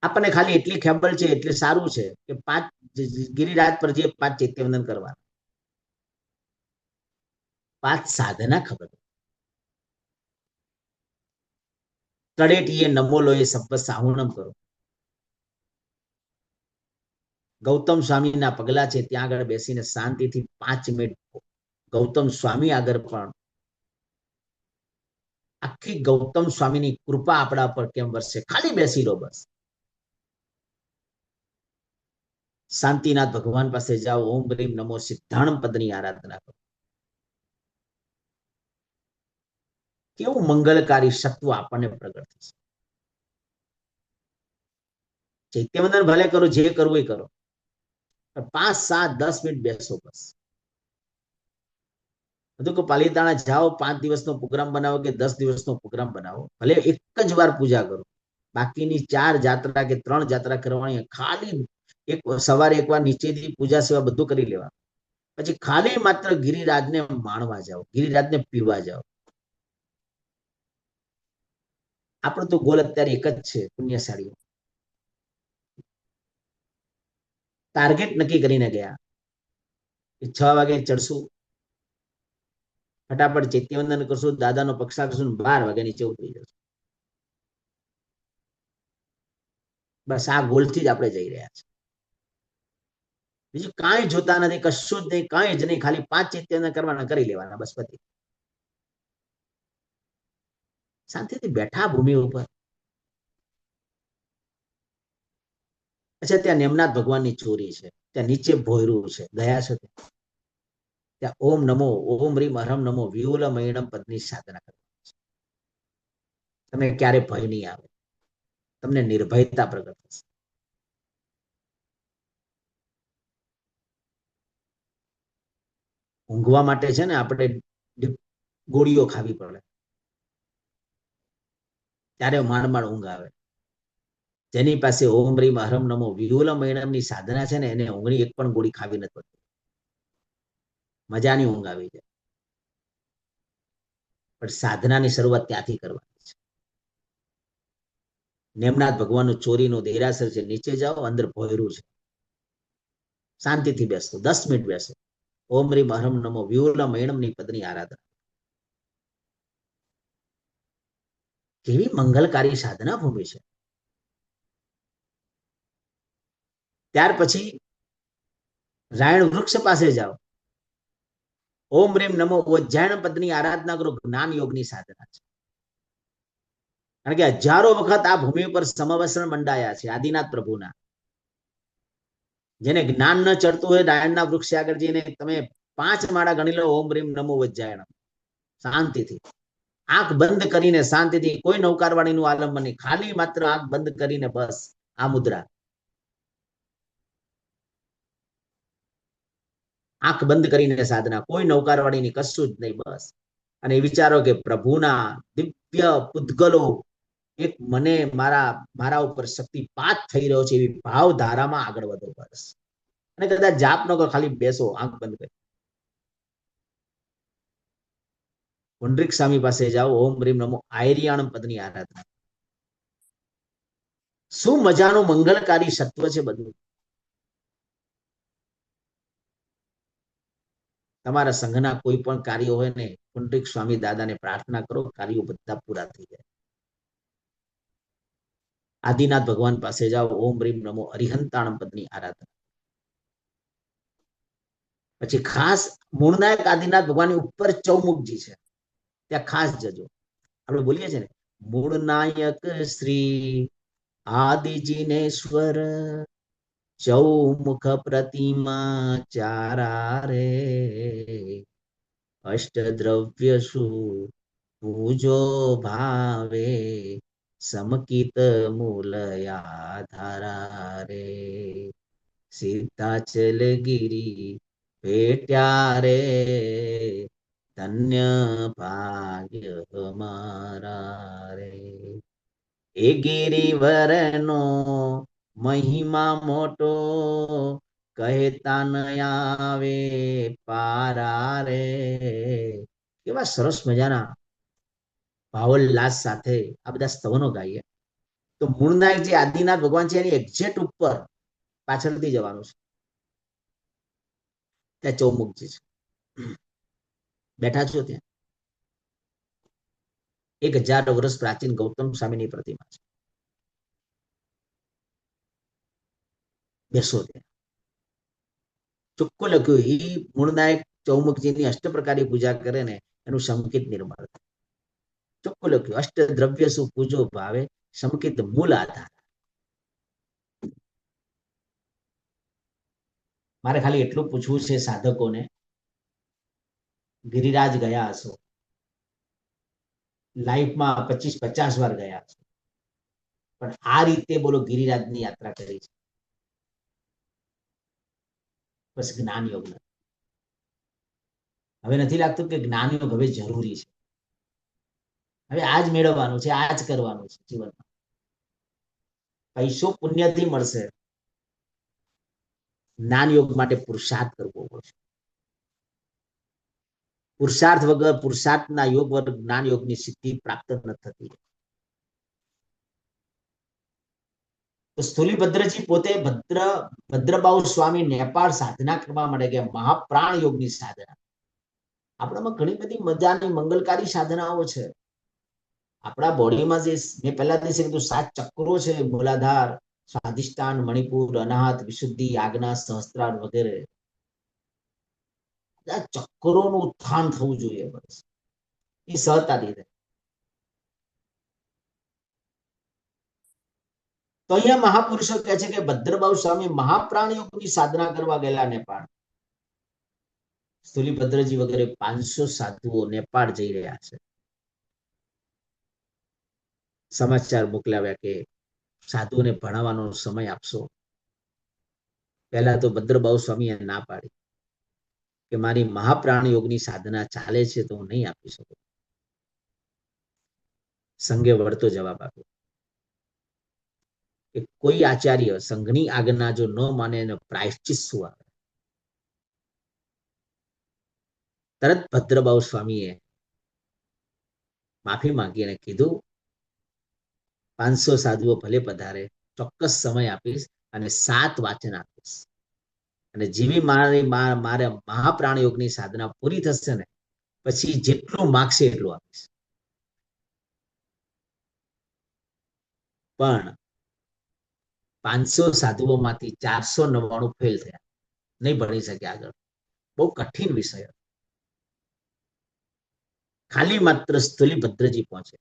આપણને ખાલી એટલી ખબર છે, એટલે સારું છે કે 5 ગિરિરાજ પર જે 5 ચૈત્યવંદન કરવાના, 5 સાધના ખબર. તળેટીએ નમો લોય સબ્બ સાહુણમ કરો. ગૌતમ સ્વામીના પગલા છે ત્યાં આગળ બેસીને શાંતિથી 5 મિનિટ ગૌતમ સ્વામી આગળ પણ આખી ગૌતમ સ્વામીની કૃપા આપણા પર કેમ વરસે, ખાલી બેસી લો બસ. શાંતિનાથ ભગવાન પાસે જાઓ, ઓમ રીમ નમો સિદ્ધાણમ પદની આરાધના કરો. કેવું મંગલકારી સત્વ આપણને પ્રગટ થશે. ચૈત્યવંદન ભલે કરો, જે કરવું એ કરો, 5, 7, 10 મિનિટ બેસો બસ. બધું કે પાલીતાણા જાઓ, 5 દિવસનો પ્રોગ્રામ બનાવો કે 10 દિવસનો પ્રોગ્રામ બનાવો, ભલે એક જ વાર પૂજા કરો, બાકીની 4 જાત્રા કે 3 જાત્રા કરવાની, ખાલી એક સવારે એકવાર નીચેથી પૂજા સેવા બધું કરી લેવા, પછી ખાલી માત્ર ગિરિરાજને માણવા જાઓ, ગિરિરાજને પીવા જાઓ. આપણો તો ગોલ અત્યારે એક જ છે, પુણ્યશાળીઓ ટાર્ગેટ નક્કી કરીને ગયા કે 6 વાગે ચડશું, ફટાફટ ચૈત્યવંદન કરશું, દાદાનો પક્ષા કરશું, 12 વાગે નીચે ઉતરી જશું. બસ આ ગોલથી જ આપણે જઈ રહ્યા છે. બીજું કાંઈ જોતા નથી, કશું જ નહીં, કાંઈ જ નહીં, ખાલી 5 ચૈત્યવંદન કરવાના, કરી લેવાના, બસ પતી. શાંતિથી બેઠા ભૂમિ ઉપર. અચ્છા, ત્યાં નેમનાથ ભગવાનની ચોરી છે, ત્યાં નીચે ભોયરું છે, ગયા છો ત્યાં ઓમ નમો, ઓમ રીમ હરમ નમો વિહુલ મૈણમ પદની સાધના કરવાની છે. તમને ક્યારે ભય નહીં આવે, તમને નિર્ભયતા પ્રગટ થશે. ઊંઘવા માટે છે ને આપણે ગોળીઓ ખાવી પડે, ત્યારે માંડ માંડ ઊંઘ આવે. જેની પાસે ઓમ રીમ હરમ નમો વિહુલ મૈણમની સાધના છે ને, એને ઊંઘની એક પણ ગોળી ખાવી નથી પડતી, મજાની ઊંઘ આવી જાય. પણ સાધનાની શરૂઆત ત્યાંથી કરવાની છે. નેમનાથ ભગવાનનું ચોરીનું દેરાસર છે, નીચે જાઓ, અંદર ભોયરું છે, શાંતિથી બેસો, 10 મિનિટ બેસો, ઓમ રીમ હરમ નમો વિહુલ મૈણમની પદની આરાધના. કેવી મંગલકારી સાધના ભૂમિ છે. ત્યાર પછી રાયણ વૃક્ષ પાસે જાઓ, ઓમ રીમ નમો ઉજ્જૈન પદની આરાધના કરો, જ્ઞાન યોગની સાધના છે. કારણ કે હજારો વખત આ ભૂમિ પર સમવસન મંડાયા છે આદિનાથ પ્રભુના. જેને જ્ઞાન ન ચડતું હોય, નારાયણના વૃક્ષ આગળ જઈને તમે 5 માળા ગણી લો, ઓમ રીમ નમો વજ્જાયણ, શાંતિથી આંખ બંધ કરીને, શાંતિથી, કોઈ નૌકારવાણીનું આલંબન નહીં, ખાલી માત્ર આંખ બંધ કરીને, બસ આ મુદ્રા, આંખ બંધ કરીને સાધના, કોઈ નૌકારવાણીની કશું જ નહીં, બસ. અને વિચારો કે પ્રભુના દિવ્ય પૂતગલો એક મને મારા ઉપર શક્તિપાત થઈ રહ્યો છે, એવી ભાવધારામાં આગળ વધો, બસ. અને કદાચ જાપ ન કરો, ખાલી બેસો, આંખ બંધ કરી. પુંડરીક સ્વામી પાસે જાઓ, ઓમ રીમ નમો આયરિયાણ પદની આરાધના. શું મજાનું મંગલકારી સત્વ છે બધું. તમારા સંઘના કોઈ પણ કાર્યો હોય ને, પુંડરીક સ્વામી દાદાને પ્રાર્થના કરો, કાર્યો બધા પૂરા થઈ જાય. આદિનાથ ભગવાન પાસે જાઓ, ઓમ રીમ નમો અરિહંતાણમ પદની આરાધના. પછી ખાસ મૂળનાયક આદિનાથ ભગવાનની ઉપર ચૌમુખજી છે, ત્યાં ખાસ જજો. આપણે બોલીએ છીએ ને, મૂળનાયક શ્રી આદિજીનેશ્વર ચૌમુખ પ્રતિમા ચારા રે, અષ્ટદ્રવ્ય શું પૂજો ભાવે, સમકિત મૂલયા ધારા રે, સીતાચલ ગિરી ભેટ્યા રે, ધન્ય ભાગ્ય હમારા રે. એ ગિરિવરનો મહિમા મોટો, કહેતા ન આવે પારા રે. કેવા સરસ મજાના ભાવોલ્લાસ સાથે આ બધા સ્તવનો ગાઈએ. તો મૂળનાયક જે આદિનાથ ભગવાન છે, એની એક્ઝેક્ટ ઉપર પાછળથી જવાનું છે, ત્યાં ચૌમુખજી છે, બેઠા છો ત્યાં. 1000 વર્ષ પ્રાચીન ગૌતમ સ્વામીની પ્રતિમા છે, બેસો ત્યાં. ચોખ્ખું લખ્યું, એ મૂળનાયક ચૌમુખજીની અષ્ટ પ્રકારની પૂજા કરે ને, એનું સંકિત નિર્માણ. ચોખ્ખું લખ્યું, અષ્ટ દ્રવ્ય શું પૂજો ભાવે, સંકિત મૂળ આધાર. મારે ખાલી એટલું પૂછવું છે સાધકોને, ગિરિરાજ ગયા હશો, લાઈફમાં 25-50 વાર ગયા હશો, પણ આ રીતે બોલો ગિરિરાજની યાત્રા કરી છે, બસ જ્ઞાન યોગ. હવે નથી લાગતું કે જ્ઞાનયોગ હવે જરૂરી છે, હવે આ જ મેળવવાનું છે, આ જ કરવાનું છે જીવનમાં. પૈસો પુણ્યથી મળશે, જ્ઞાન યોગ માટે પુરુષાર્થ કરવો પડશે. પુરુષાર્થ વગર, પુરુષાર્થના યોગ વગર જ્ઞાન યોગની સિદ્ધિ પ્રાપ્ત ન થતી. તો સ્થુલીભદ્રજી પોતે ભદ્રબાહુ સ્વામી નેપાળ સાધના કરવા માટે ગયા, મહાપ્રાણ યોગની સાધના. આપણામાં ઘણી બધી મજાની મંગલકારી સાધનાઓ છે. આપણા બોડીમાં જે મેં પહેલાથી કીધું 7 ચક્રો છે, મૂલાધાર, સ્વાધિષ્ઠાન, મણિપુર, અનાહત, વિશુદ્ધિ, આજ્ઞા, સહસ્ત્રાર વગેરે. આ ચક્રોનું ઉત્થાન થવું જોઈએ, બસ એ સહજતાથી થાય. તો અહીંયા મહાપુરુષો કહે છે કે ભદ્રબાહુ સ્વામી મહાપ્રાણ યોગની સાધના કરવા ગયેલા નેપાળ. સ્થુલીભદ્રજી વગેરે 500 સાધુઓ નેપાળ જઈ રહ્યા છે. સમાચાર મોકલાવ્યા કે સાધુઓને ભણાવવાનો સમય આપશો. પહેલા તો ભદ્રબાહુ સ્વામીએ ના પાડી કે મારી મહાપ્રાણ યોગની સાધના ચાલે છે તો હું નહીં આપી શકું. સંઘે વળતો જવાબ આપ્યો કે કોઈ આચાર્ય સંઘની આજ્ઞા જો ન માને એનો પ્રાયશ્ચિત શું આવે. તરત ભદ્રબાહુ સ્વામીએ માફી માંગી અને કીધું 500 સાધુઓ ભલે પધારે, ચોક્કસ સમય આપીશ અને 7 વાચન આપીશ, અને જેવી મારે મહાપ્રાણ યોગની સાધના પૂરી થશે ને પછી જેટલું માગશે એટલું આપીશ. પણ 500 સાધુઓમાંથી 499 ફેલ થયા, નહીં ભણી શક્યા આગળ. બહુ કઠિન વિષય. ખાલી માત્ર સ્થુલીભદ્રજી પહોંચે.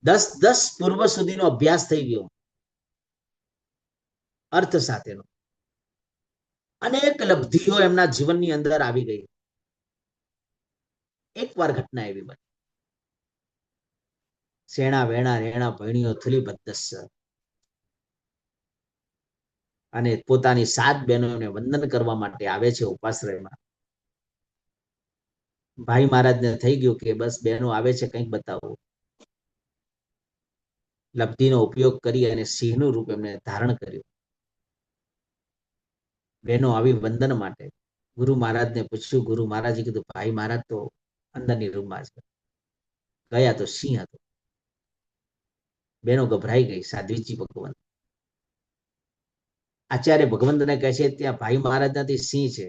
10 પૂર્વ સુધીનો અભ્યાસ થઈ ગયો, અર્થ સાથેનો. અનેક લબ્ધિઓ એમના જીવનની અંદર આવી ગઈ. એકવાર ઘટના એવી બની, શેણા વેણા રેણા ભણીઓ થુલીભદ્રસ્, અને પોતાની 7 બહેનોને વંદન કરવા માટે આવે છે ઉપાશ્રયમાં. ભાઈ મહારાજને થઈ ગયું કે બસ બહેનો આવે છે, કંઈક બતાવવું. લબ્ધિનો ઉપયોગ કરી અને સિંહનું રૂપ એમને ધારણ કર્યું. બહેનો આવી વંદન માટે. ગુરુ મહારાજને પૂછ્યું, ગુરુ મહારાજે કીધું ભાઈ મહારાજ તો અંદરની રૂમમાં છે. ગયા તો સિંહ હતો. બહેનો ગભરાઈ ગઈ. સાધ્વીજી ભગવંત આચાર્ય ભગવંતને કહે છે ત્યાં ભાઈ મહારાજ નથી, સિંહ છે.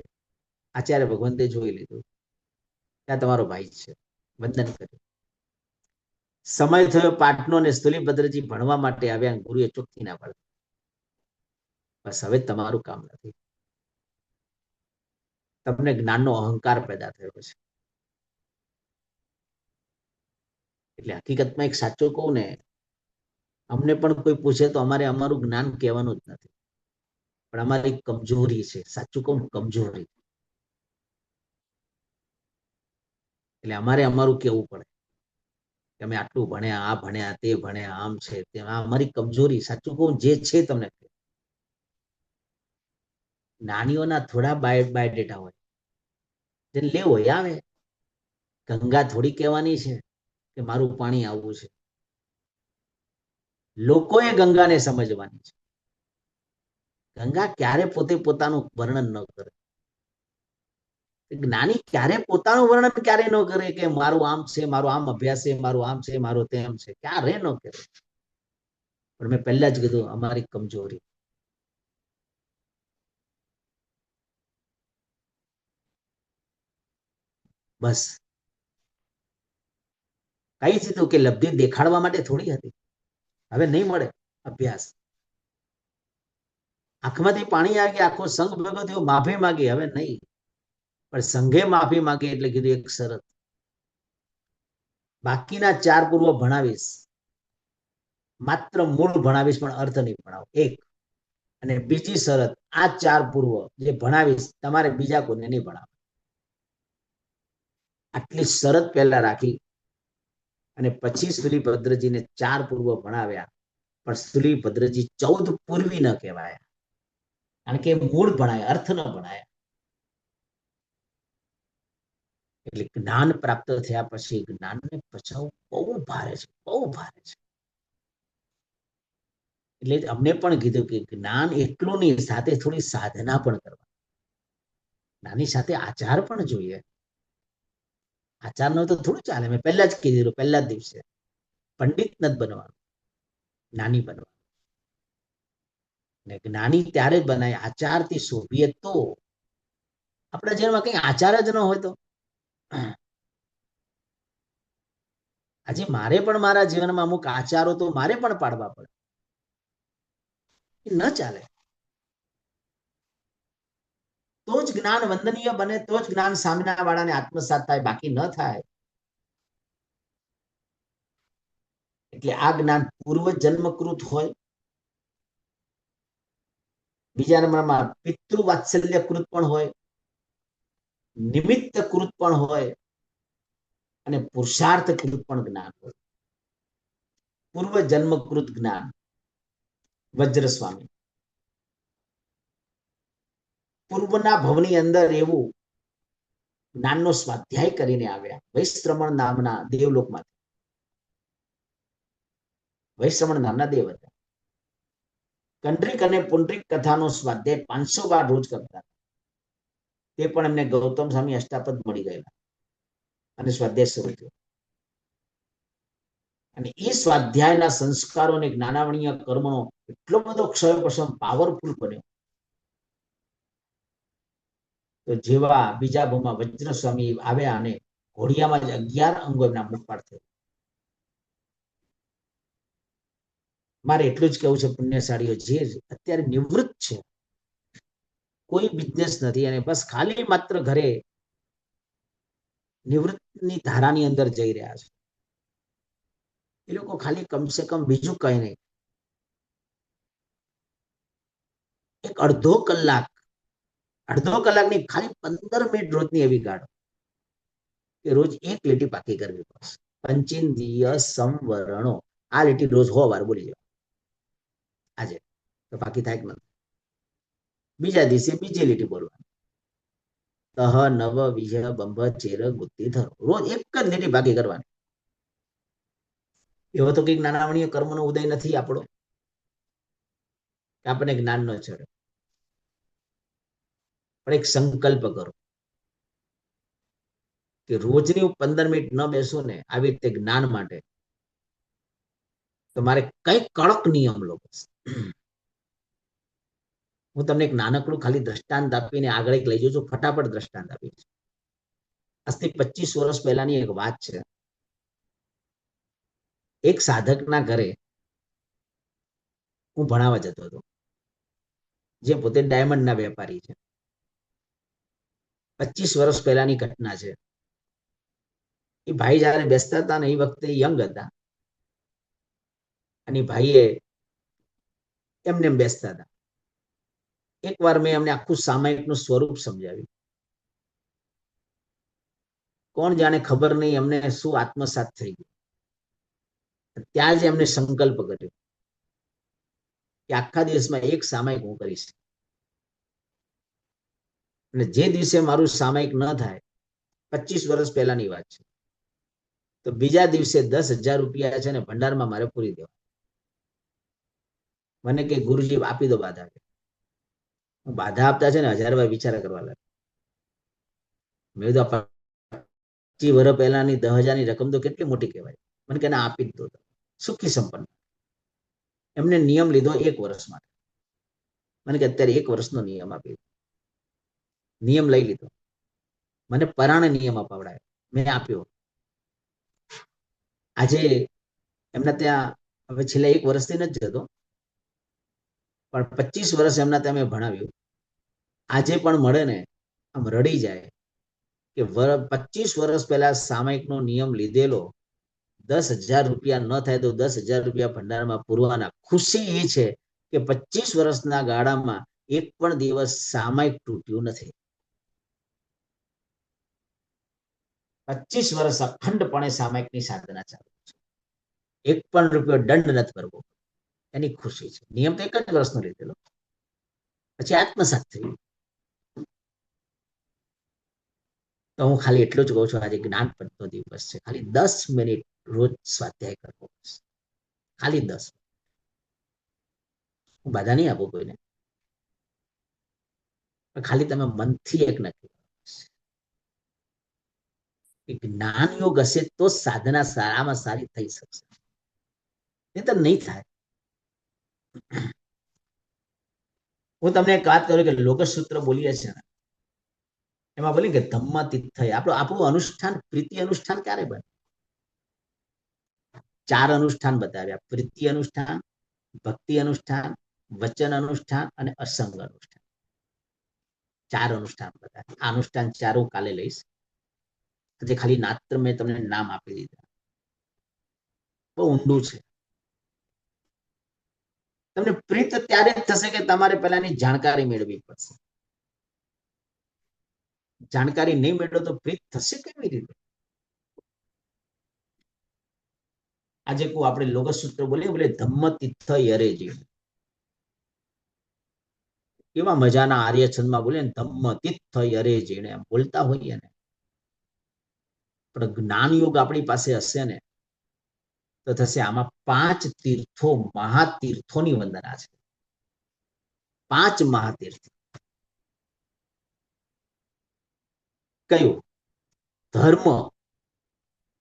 આચાર્ય ભગવંતે જોઈ લીધું, ત્યાં તમારો ભાઈ છે. વંદન કર્યું. સમય થયો પાટનો, ને સ્થુલીભદ્રજી ભણવા માટે આવ્યા. ગુરુએ ચોખ્ખી ના પાડી, બસ હવે તમારું કામ નથી. તમને જ્ઞાનનો અહંકાર પેદા થયો છે. એટલે હકીકતમાં એક સાચું કહું ને, અમને પણ કોઈ પૂછે તો અમારે અમારું જ્ઞાન કહેવાનું જ નથી, પણ અમારી કમજોરી છે. સાચું કહું, કમજોરી. એટલે અમારે અમારું કેવું પડે કે અમે આટલું ભણ્યા, આ ભણ્યા, તે ભણ્યા, આમ છે તેમ. આ અમારી કમજોરી. સાચું કહું, જે છે તમને નાનીઓના થોડા બાયોડેટા હોય, જે લેવો હોય આવે. ગંગા થોડી કહેવાની છે કે મારું પાણી આવવું છે. લોકોએ ગંગાને સમજવાની છે. ગંગા ક્યારે પોતે પોતાનું વર્ણન ન કરે. જ્ઞાની ક્યારે પોતાનું વર્ણન ક્યારે ન કરે કે મારું આમ છે, મારું આમ અભ્યાસ છે, મારું આમ છે, મારું તેમ છે. ક્યારે ન કરે. પણ મેં પહેલા જ કીધું, અમારી કમજોરી. બસ કઈ સીધું કે લબ્ધિ દેખાડવા માટે થોડી હતી. હવે નહીં મળે અભ્યાસ. આંખમાંથી પાણી આવી ગયા, આખો સંઘ ભેગો થયો, માફી માંગી. હવે નહીં, પણ સંઘે માફી માંગી એટલે કીધું એક શરત, બાકીના 4 પૂર્વ ભણાવીશ, માત્ર મૂળ ભણાવીશ, પણ અર્થ નહીં ભણાવો. એક. અને બીજી શરત, આ 4 પૂર્વ જે ભણાવીશ તમારે બીજા કોઈને નહીં ભણાવે. આટલી શરત પહેલા રાખી અને પછી સ્થુલીભદ્રજીને 4 પૂર્વ ભણાવ્યા. પણ સ્થુલીભદ્રજી 14 પૂર્વી ન કહેવાયા, કારણ કે મૂળ ભણાયા, અર્થ ન ભણાયા. એટલે જ્ઞાન પ્રાપ્ત થયા પછી જ્ઞાનને પચાવવું બહુ ભારે છે, બહુ ભારે છે. એટલે અમને પણ કીધું કે જ્ઞાન એટલું નહીં, સાથે થોડી સાધના પણ કરવા. જ્ઞાનની સાથે આચાર પણ જોઈએ. આચાર નો તો થોડું ચાલે. મેં પહેલા જ કીધેલું, પહેલા જ દિવસે પંડિત નથી બનવાનું, જ્ઞાની બનવાનું. ને જ્ઞાની ત્યારે જ બનાય આચારથી શોભીએ તો. આપણા જીવનમાં કઈ આચાર જ ન હોય તો. આજે મારે પણ મારા જીવનમાં અમુક આચારો તો મારે પણ પાડવા પડે, ન ચાલે. તો જ જ્ઞાન વંદનીય બને, તો જ જ્ઞાન સામેના વાળાને આત્મસાત થાય, બાકી ન થાય. એટલે આ જ્ઞાન પૂર્વ જન્મકૃત હોય, બીજા નંબરમાં પિતૃવાત્સલ્યકૃત પણ હોય, નિમિત્તકૃત પણ હોય, અને પુરુષાર્થકૃત પણ જ્ઞાન હોય. પૂર્વ જન્મકૃત જ્ઞાન. વજ્રસ્વામી પૂર્વના ભવની અંદર એવું જ્ઞાનનો સ્વાધ્યાય કરીને આવ્યા વૈશ્રમણ નામના દેવલોકમાંથી. વૈશ્રમણ નામના દેવ હતા. કંડરીક અને પુંડરીક કથાનો સ્વાધ્યાય 500 વાર રોજ કરતા. તે પણ એમને ગૌતમ સ્વામી અષ્ટાપદ મળી ગયેલા અને સ્વાધ્યાય શરૂ થયો. અને એ સ્વાધ્યાયના સંસ્કારો અને જ્ઞાનાવણીય કર્મનો એટલો બધો ક્ષયપસમ પાવરફુલ બન્યો. તો જેવા બીજા ભાવમાં વજ્ર સ્વામી આવ્યા અને ઘોડિયામાં જ 11 અંગો એમના મુખપાઠ થયો. મારે એટલું જ કેવું છે, પુણ્યશાળીઓ જે અત્યારે નિવૃત્ત છે, કોઈ બિઝનેસ નથી, અને બસ ખાલી માત્ર ઘરે નિવૃત્તની ધારાની અંદર જઈ રહ્યા છે. એ લોકો ખાલી કમસે કમ બીજું કઈ નહીં, એક અડધો કલાકની ખાલી 15 મિનિટ રોજની એવી ગાળો કે રોજ એક લીટી પાકી કરવી પડશે. પંચેન્દ્રિય સંવરણો, આ લીટી રોજ 100 વાર બોલી જવા. આજે તો બાકી થાય કે નથી. બીજા દિવસે બીજી લીટી બોલવાની. તહ નવ વિજય બંભ ચેર ગુત્તિ ધરો, રોજ એક જ લીટી બાકી કરવાની. એવો તો કઈક નાનાવણીય કર્મનો ઉદય નથી આપણો, આપણને જ્ઞાન ન ચડે. પણ એક સંકલ્પ કરો કે રોજની હું 15 મિનિટ ન બેસું ને આવી રીતે જ્ઞાન માટે, તો મારે કઈ કડક નિયમ લો. હું તમને એક નાનકડું ખાલી દ્રષ્ટાંત આપીને આગળ એક લઈ જઉં છું. ફટાફટ દ્રષ્ટાંત આપીશ. આજથી 25 વર્ષ પહેલાની એક વાત છે. એક સાધકના ઘરે હું ભણાવવા જતો હતો, જે પોતે ડાયમંડના વેપારી છે. 25 વર્ષ પહેલાની ઘટના છે. એ ભાઈ જયારે બેસતા હતા ને, એ વખતે યંગ હતા, અને ભાઈએ એમને બેસતા હતા. એકવાર મેં એમને આખું સામાયિકનું સ્વરૂપ સમજાવ્યું. કોણ જાણે, ખબર નહીં એમને શું આત્મસાત થઈ ગયું. ત્યાં જ એમને સંકલ્પ કર્યો કે આખા દિવસમાં એક સામાયિક હું કરીશ, અને જે દિવસે મારું સામાયિક ન થાય, 25 વર્ષ પહેલાની વાત છે, તો બીજા દિવસે 10,000 રૂપિયા છે ને ભંડારમાં મારે પૂરી દેવા. મને કે ગુરુજી આપી દો બાધા. હું બાધા આપતા છે ને 1000 વાર વિચાર કરવા લાગ્યો. મેં કીધું 25 વર્ષ પહેલાની 10,000ની રકમ તો કેટલી મોટી કહેવાય. મને કે ના, આપી જ દો. સુખી સંપન્ન. એમને નિયમ લીધો 1 વર્ષ માટે. મને કે અત્યારે 1 વર્ષનો નિયમ આપી. નિયમ લઈ લીધો. મને પરાણે નિયમ અપાવડાયો, મેં આપ્યો. આજે એમના ત્યાં હવે છેલ્લા 1 વર્ષથી નથી જતો, પણ 25 વર્ષ એમના ત્યાં મેં ભણાવ્યું. આજે પણ મળે ને આમ રડી જાય કે 25 વર્ષ પહેલા સામાયિકનો નિયમ લીધેલો, 10,000 રૂપિયા ન થાય તો 10,000 રૂપિયા ભંડારમાં પૂરવાના. ખુશી એ છે કે 25 વર્ષના ગાળામાં એક પણ દિવસ સામાયિક તૂટ્યું નથી. 25 વર્ષ અખંડપણે સામાયિકની સાધના ચાલુ છે. એક પણ રૂપિયો દંડ નથી કરવો. એની ખુશી છે. નિયમ તો 1 જ વર્ષનો લીધેલો, પછી આત્મસાત થયું. તો હું ખાલી એટલું જ કહું છું, આજે જ્ઞાન પદનો દિવસ છે, ખાલી 10 મિનિટ રોજ સ્વાધ્યાય કરવો બસ, ખાલી 10. હું બાધા નહીં આપું કોઈને, ખાલી તમે મનથી એક નક્કી કે જ્ઞાન યોગ હશે તો સાધના સારામાં સારી થઈ શકશે, નહીં તો નહીં થાય. હું તમને એક વાત કરું કે લોકસૂત્ર બોલીએ છે ને, એમાં બોલી કે ધમ્મ તીર્થ, આપણું અનુષ્ઠાન પ્રીતિ અનુષ્ઠાન ક્યારે બને? 4 અનુષ્ઠાન બતાવ્યા: પ્રીતિ અનુષ્ઠાન, ભક્તિ અનુષ્ઠાન, વચન અનુષ્ઠાન અને અસંગ અનુષ્ઠાન. 4 અનુષ્ઠાન બતાવ્યા. આ અનુષ્ઠાન 4 હું કાલે લઈશ. જે ખાલી માત્ર મેં તમને નામ આપી દીધા, બહુ ઊંડું છે. તમને પ્રીત ત્યારે જ થશે કે તમારે પહેલાની જાણકારી મેળવવી પડશે. જાણકારી નહીં મેળવો તો પ્રીત થશે કેવી રીતે? આજે આપણે લોકસૂત્ર બોલે ધમ્મ તીર્થ યરે જીવ, કેવા મજાના આર્ય છંદમાં બોલે ને, ધમ્મ તીર્થ યરે જીણે બોલતા હોઈએ ને, પણ જ્ઞાન યોગ આપણી પાસે હશે ને તો થશે. આમાં 5 તીર્થો, મહાતીર્થોની વંદના છે. 5 મહાતીર્થ. કયું? ધર્મ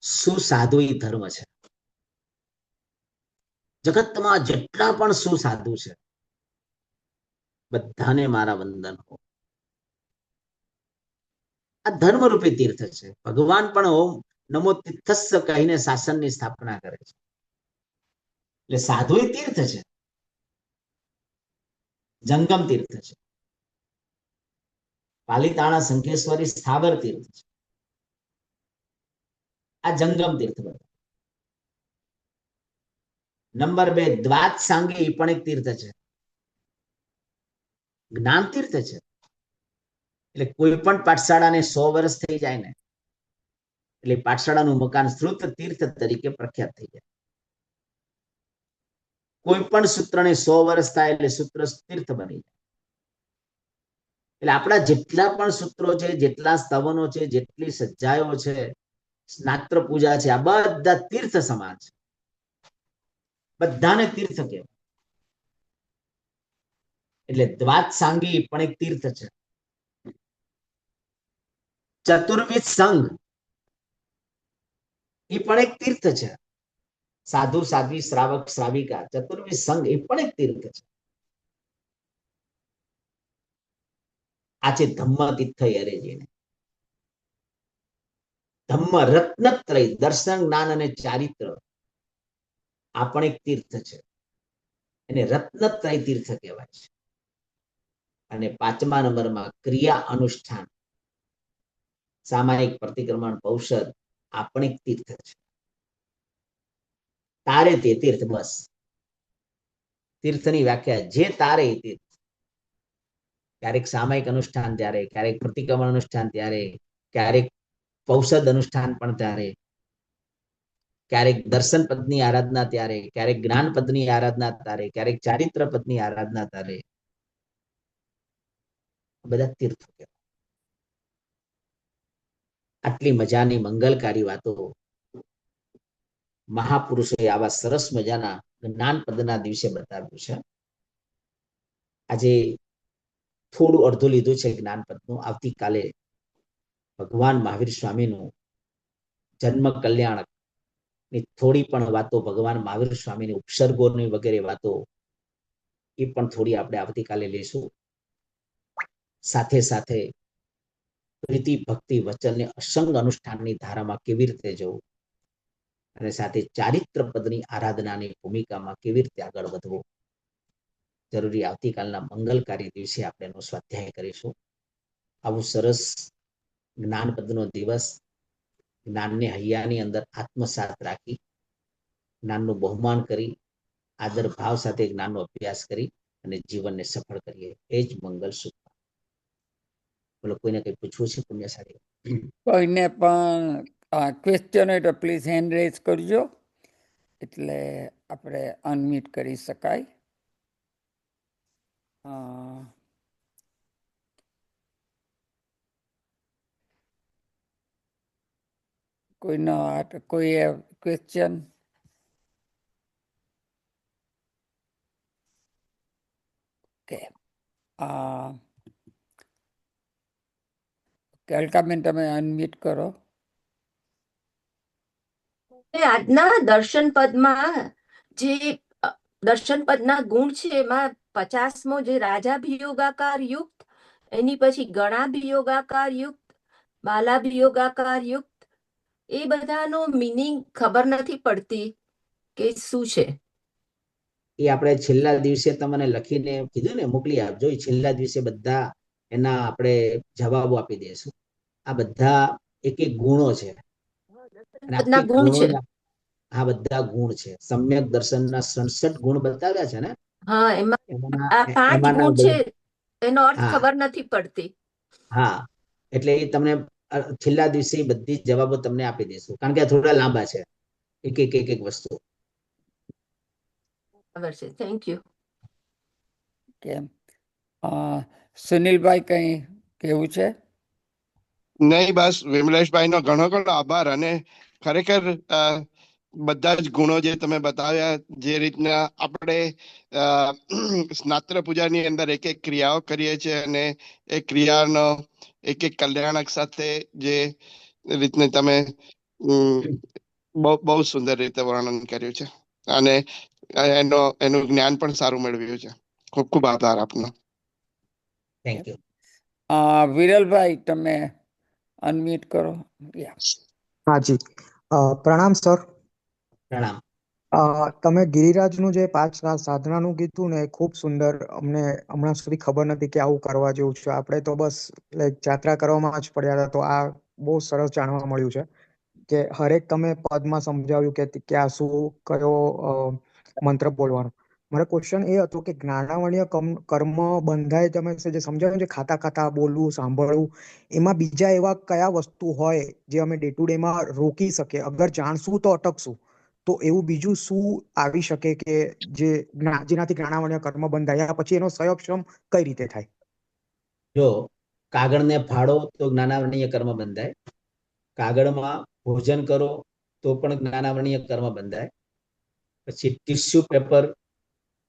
સુસાધુ ધર્મ છે. જગતમાં જેટલા પણ સુસાધુ છે બધાને મારા વંદન હો. આ ધર્મરૂપી તીર્થ છે. ભગવાન પણ ઓમ નમો તીર્થસ્સ કહીને શાસનની સ્થાપના કરે છે. એટલે સાધુ તીર્થ છે, જંગમ તીર્થ છે. પાલિતાણા શંખેશ્વરી સ્થાવર તીર્થ છે. આ જંગમ તીર્થ. નંબર 2 દ્વાત સાંગી, એ પણ એક તીર્થ છે, જ્ઞાન તીર્થ છે. એટલે કોઈ પણ પાઠશાળાને 100 વર્ષ થઈ જાય ને એટલે પાઠશાળાનું મકાન શ્રુત તીર્થ તરીકે પ્રખ્યાત થઈ જાય. કોઈ પણ સૂત્રને 100 વર્ષ થાય એટલે સૂત્ર તીર્થ બની જાય. એટલે આપણા જેટલા પણ સૂત્રો છે, જેટલા સ્તવનો છે, જેટલી સજ્જાઓ છે, સ્નાત્ર પૂજા છે, આ બધા તીર્થ સમાન છે. બધાને તીર્થ કહેવાય. એટલે દ્વાત સાંગી પણ એક તીર્થ છે. ચતુર્વિધ સંઘ એ પણ એક તીર્થ છે. સાધુ સાધ્વી શ્રાવક શ્રાવિકા ચતુર્વિધ સંઘ એ પણ એક તીર્થ છે. આ છે ધમ્મ તીર્થ યરેજીને. ધમ્મ રત્નત્રય, દર્શન, જ્ઞાન અને ચારિત્ર, આ પણ એક તીર્થ છે. એને રત્નત્રય તીર્થ કહેવાય છે. અને 5મા નંબરમાં ક્રિયા અનુષ્ઠાન, સામાયિક, પ્રતિક્રમણ, ઔષધ, આ પણ એક તીર્થ છે. તારે તે તીર્થ. બસ તીર્થની વ્યાખ્યા જે તારે તીર્થ. ક્યારેક સામાયિક અનુષ્ઠાન ત્યારે, ક્યારેક પ્રતિક્રમણ અનુષ્ઠાન ત્યારે, ક્યારેક ઔષધ અનુષ્ઠાન પણ ત્યારે, ક્યારેક દર્શન પદની આરાધના ત્યારે, ક્યારેક જ્ઞાન પદની આરાધના ત્યારે, ક્યારેક ચારિત્ર પદની આરાધના ત્યારે. બધા તીર્થો કહેવાય. આટલી મજાની મંગલકારી વાતો મહાપુરુષોએ આવા સરસ મજાના જ્ઞાન પદના દિવસે બતાવ્યું છે. આજે થોડું અડધું લીધું છે જ્ઞાન પદનું. આવતીકાલે ભગવાન મહાવીર સ્વામીનું જન્મ કલ્યાણક ની થોડી પણ વાતો, ભગવાન મહાવીર સ્વામીની ઉપસર્ગોની વગેરે વાતો, એ પણ થોડી આપણે આવતીકાલે લઈશું. સાથે સાથે પ્રીતિ ભક્તિ વચનને અસંગ અનુષ્ઠાનની ધારામાં કેવી રીતે જવું, અને સાથે ચારિત્ર પદની આરાધનાની ભૂમિકામાં કેવી રીતે આગળ વધવું, જરૂરી આવતીકાલના મંગલકારી દિવસે આપણે એનો સ્વાધ્યાય કરીશું. આવું સરસ જ્ઞાન પદનો દિવસ, જ્ઞાનને હૈયાની અંદર આત્મસાત રાખી, જ્ઞાનનું બહુમાન કરી, આદર ભાવ સાથે જ્ઞાનનો અભ્યાસ કરી અને જીવનને સફળ કરીએ. એ જ મંગલ સુખ. બોલો, કોઈને કંઈ પૂછવું છે પુણ્યશાળી? કોઈને પણ ક્વેશ્ચન હોય તો પ્લીઝ હેન્ડ રેઝ કરજો, એટલે આપણે અનમ્યુટ કરી શકાય. કોઈ ક્વેશ્ચન? ઓકે, અલકાબેન તમે અનમ્યુટ કરો. આજના દર્શન પદમાં જે દર્શન પદના ગુણ છે એમાં 50મો જે રાજાભિયોગાકાર યુક્ત, એની પછી ગણાભિયોગાકાર યુક્ત, બાલાભિયોગાકાર યુક્ત, એ બધાનો મીનિંગ ખબર નથી પડતી કે શું છે. એ આપણે છેલ્લા દિવસે તમને લખીને કીધું ને મોકલી આપજો. એ છેલ્લા દિવસે બધા એના આપણે જવાબો આપી દઈશું. આ બધા એક એક ગુણો છે અને પદના આખી ગુણ છે. ગુણો આ બધા ગુણ છે. સમ્યક દર્શનના 67 ગુણ બતાવ્યા છે ને. હા, એમાં એમાંના આ 5 એમાંના ગુણ છે, એનો અર્થ હા ખબર નથી પડતી. હા, એટલે એ તમને છેલ્લા દિવસે બધી જવાબો તમને આપી દઈશું, કારણ કે આ થોડા લાંબા છે, એક એક એક એક વસ્તુ. ખબર છે. Thank you. કેમ સુનિલભાઈ કઈ કેવું છે? નહીં, બસ વિમલેશભાઈ નો ઘણો ઘણો આભાર. અને ખરેખર બધા જ ગુણો જે તમે બતાવ્યા, જે રીતના આપણે સ્નાત્ર પૂજાની અંદર એક એક ક્રિયાઓ કરીએ છીએ અને એ ક્રિયાનો એક એક કલ્યાણક સાથે જે રીતને તમે બહુ સુંદર રીતે વર્ણન કર્યું છે અને એનું જ્ઞાન પણ સારું મેળવ્યું છે. ખૂબ ખૂબ આભાર આપનો. Thank you. વિરલભાઈ તમે અનમ્યુટ કરો. હાજી, પ્રણામ સર. પ્રણામ. તમે ગિરિરાજનું જે 5 સાધનાનું કીધું ને, એ ખૂબ સુંદર. અમને હમણાં સુધી ખબર નથી કે આવું કરવા જેવું છે. આપણે તો બસ યાત્રા કરવામાં જ પડ્યા હતા, તો આ બહુ સરસ જાણવા મળ્યું છે કે હરેક તમે પદમાં સમજાવ્યું કે ક્યાં શું કયો મંત્ર બોલવાનો. મારો ક્વેશ્ચન એ હતો કે જ્ઞાનાવર્ણ્ય કર્મ બંધાય, તમે જે સમજાવ્યું છે ખાતા ખાતા બોલવું, સાંભળવું, એમાં બીજા એવા કયા વસ્તુ હોય જે અમે ડે ટુ ડે માં રોકી શકીએ? અગર જાણશું તો અટકશું, તો એવું બીજું શું આવી શકે કે જેનાથી જ્ઞાનાવર્ણ્ય કર્મ બંધાય? પછી એનો સંક્ષમ કઈ રીતે થાય? જો કાગળને ફાડો તો જ્ઞાનાવર્ણ્ય કર્મ બંધાય. કાગળમાં ભોજન કરો તો પણ જ્ઞાનાવર્ણ્ય કર્મ બંધાય. પછી ટીશ્યુ પેપર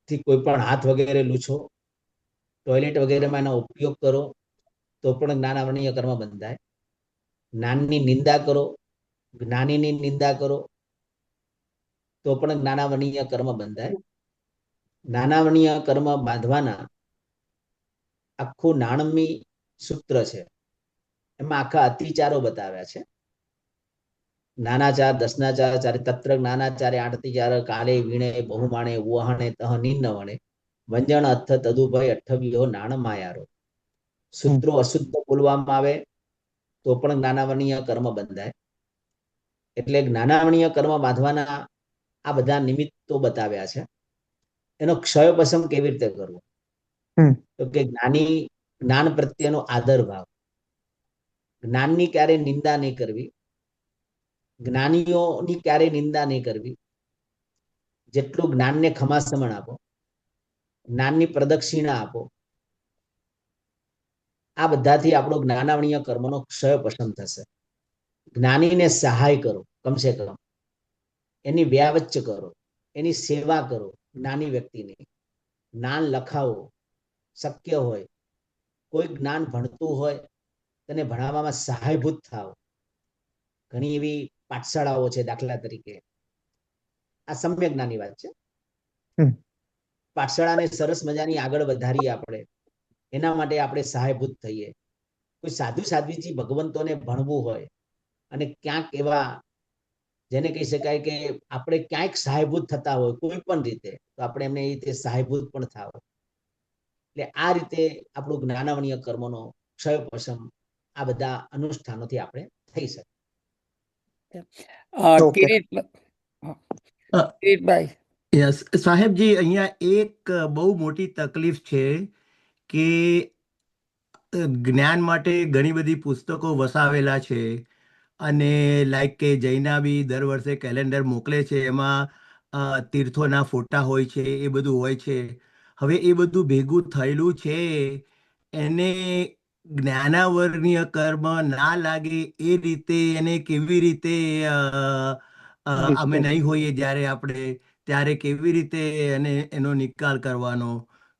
થી કોઈ પણ હાથ વગેરે લૂછો, ટોયલેટ વગેરેમાં એનો ઉપયોગ કરો તો પણ જ્ઞાનાવર્ણ્ય કર્મ બંધાય. જ્ઞાનની નિંદા કરો, જ્ઞાનીની નિંદા કરો તો પણ જ્ઞાનાવર્ણ્ય કર્મ બંધાય. જ્ઞાનાવર્ણ્ય કર્મ બાંધવાના આખું નાણમી સૂત્ર છે. એમાં આખા અતિચારો બતાવ્યા છે. નાનાચાર, દસનાચાર, ચારે તત્ર જ્ઞાનાચારે, આઠતિચાર, કાલે વીણે, બહુમાણે, ઉવહણે, તહ નિન્નવણે, વંજણ અર્થ તદુભય અઠ્ઠવ્યો નાણ માયારો. સૂત્રો અશુદ્ધ બોલવામાં આવે તો પણ જ્ઞાનાવર્ણ્ય કર્મ બંધાય. એટલે જ્ઞાનાવર્ણ્ય કર્મ બાંધવાના આ બધા નિમિત્તો બતાવ્યા છે. એનો ક્ષયોપશમ કેવી રીતે કરવો? તો કે જ્ઞાન પ્રત્યેનો આદર ભાવ, જ્ઞાનની ક્યારે નિંદા નહીં કરવી, જ્ઞાનીઓની ક્યારે નિંદા નહીં કરવી, જેટલું જ્ઞાનને ખમાસમણ આપો, જ્ઞાનની પ્રદક્ષિણા આપો. આ બધાથી આપણો જ્ઞાનાવર્ણ્ય કર્મનો ક્ષયોપશમ થશે. જ્ઞાનીને સહાય કરો, કમસે કમ એની વ્યાવચ્ચ કરો, એની સેવા કરો. જ્ઞાની વ્યક્તિની જ્ઞાન લખાવો, શક્ય હોય કોઈ જ્ઞાન ભણતું હોય તેને ભણાવવામાં સહાયભૂત થાવ. ઘણી એવી પાઠશાળાઓ છે, દાખલા તરીકે આ સમ્યક જ્ઞાની વાત છે. પાઠશાળાને સરસ મજાની આગળ વધારીએ આપણે, એના માટે આપણે સહાયભૂત થઈએ. કોઈ સાધુ સાધ્વીજી ભગવંતોને ભણવું હોય અને ક્યાંક એવા જેને કહી શકાય કે આપણે ક્યાંક સહાયભૂત થતા હોય કોઈ પણ રીતે, તો આપણે એમને એ રીતે સહાયભૂત પણ થાવ. એટલે આ રીતે આપણું જ્ઞાનાવર્ણ્ય કર્મનો ક્ષયોપશમ આ બધા અનુષ્ઠાનોથી આપણે થઈ શકે. કિરીટભાઈ. યસ સાહેબજી, અહીંયા એક બહુ મોટી તકલીફ છે કે જ્ઞાન માટે ઘણી બધી પુસ્તકો વસાવેલા છે અને લાઈક કે જૈના બી દર વર્ષે કેલેન્ડર મોકલે છે, એમાં તીર્થોના ફોટા હોય છે, એ બધું હોય છે. હવે એ બધું ભેગું થયેલું છે, એને જ્ઞાનાવર્ણીય કર્મ ના લાગે એ રીતે એને કેવી રીતે અમે નહીં હોઈએ જ્યારે આપણે ત્યારે કેવી રીતે એનો નિકાલ કરવાનો,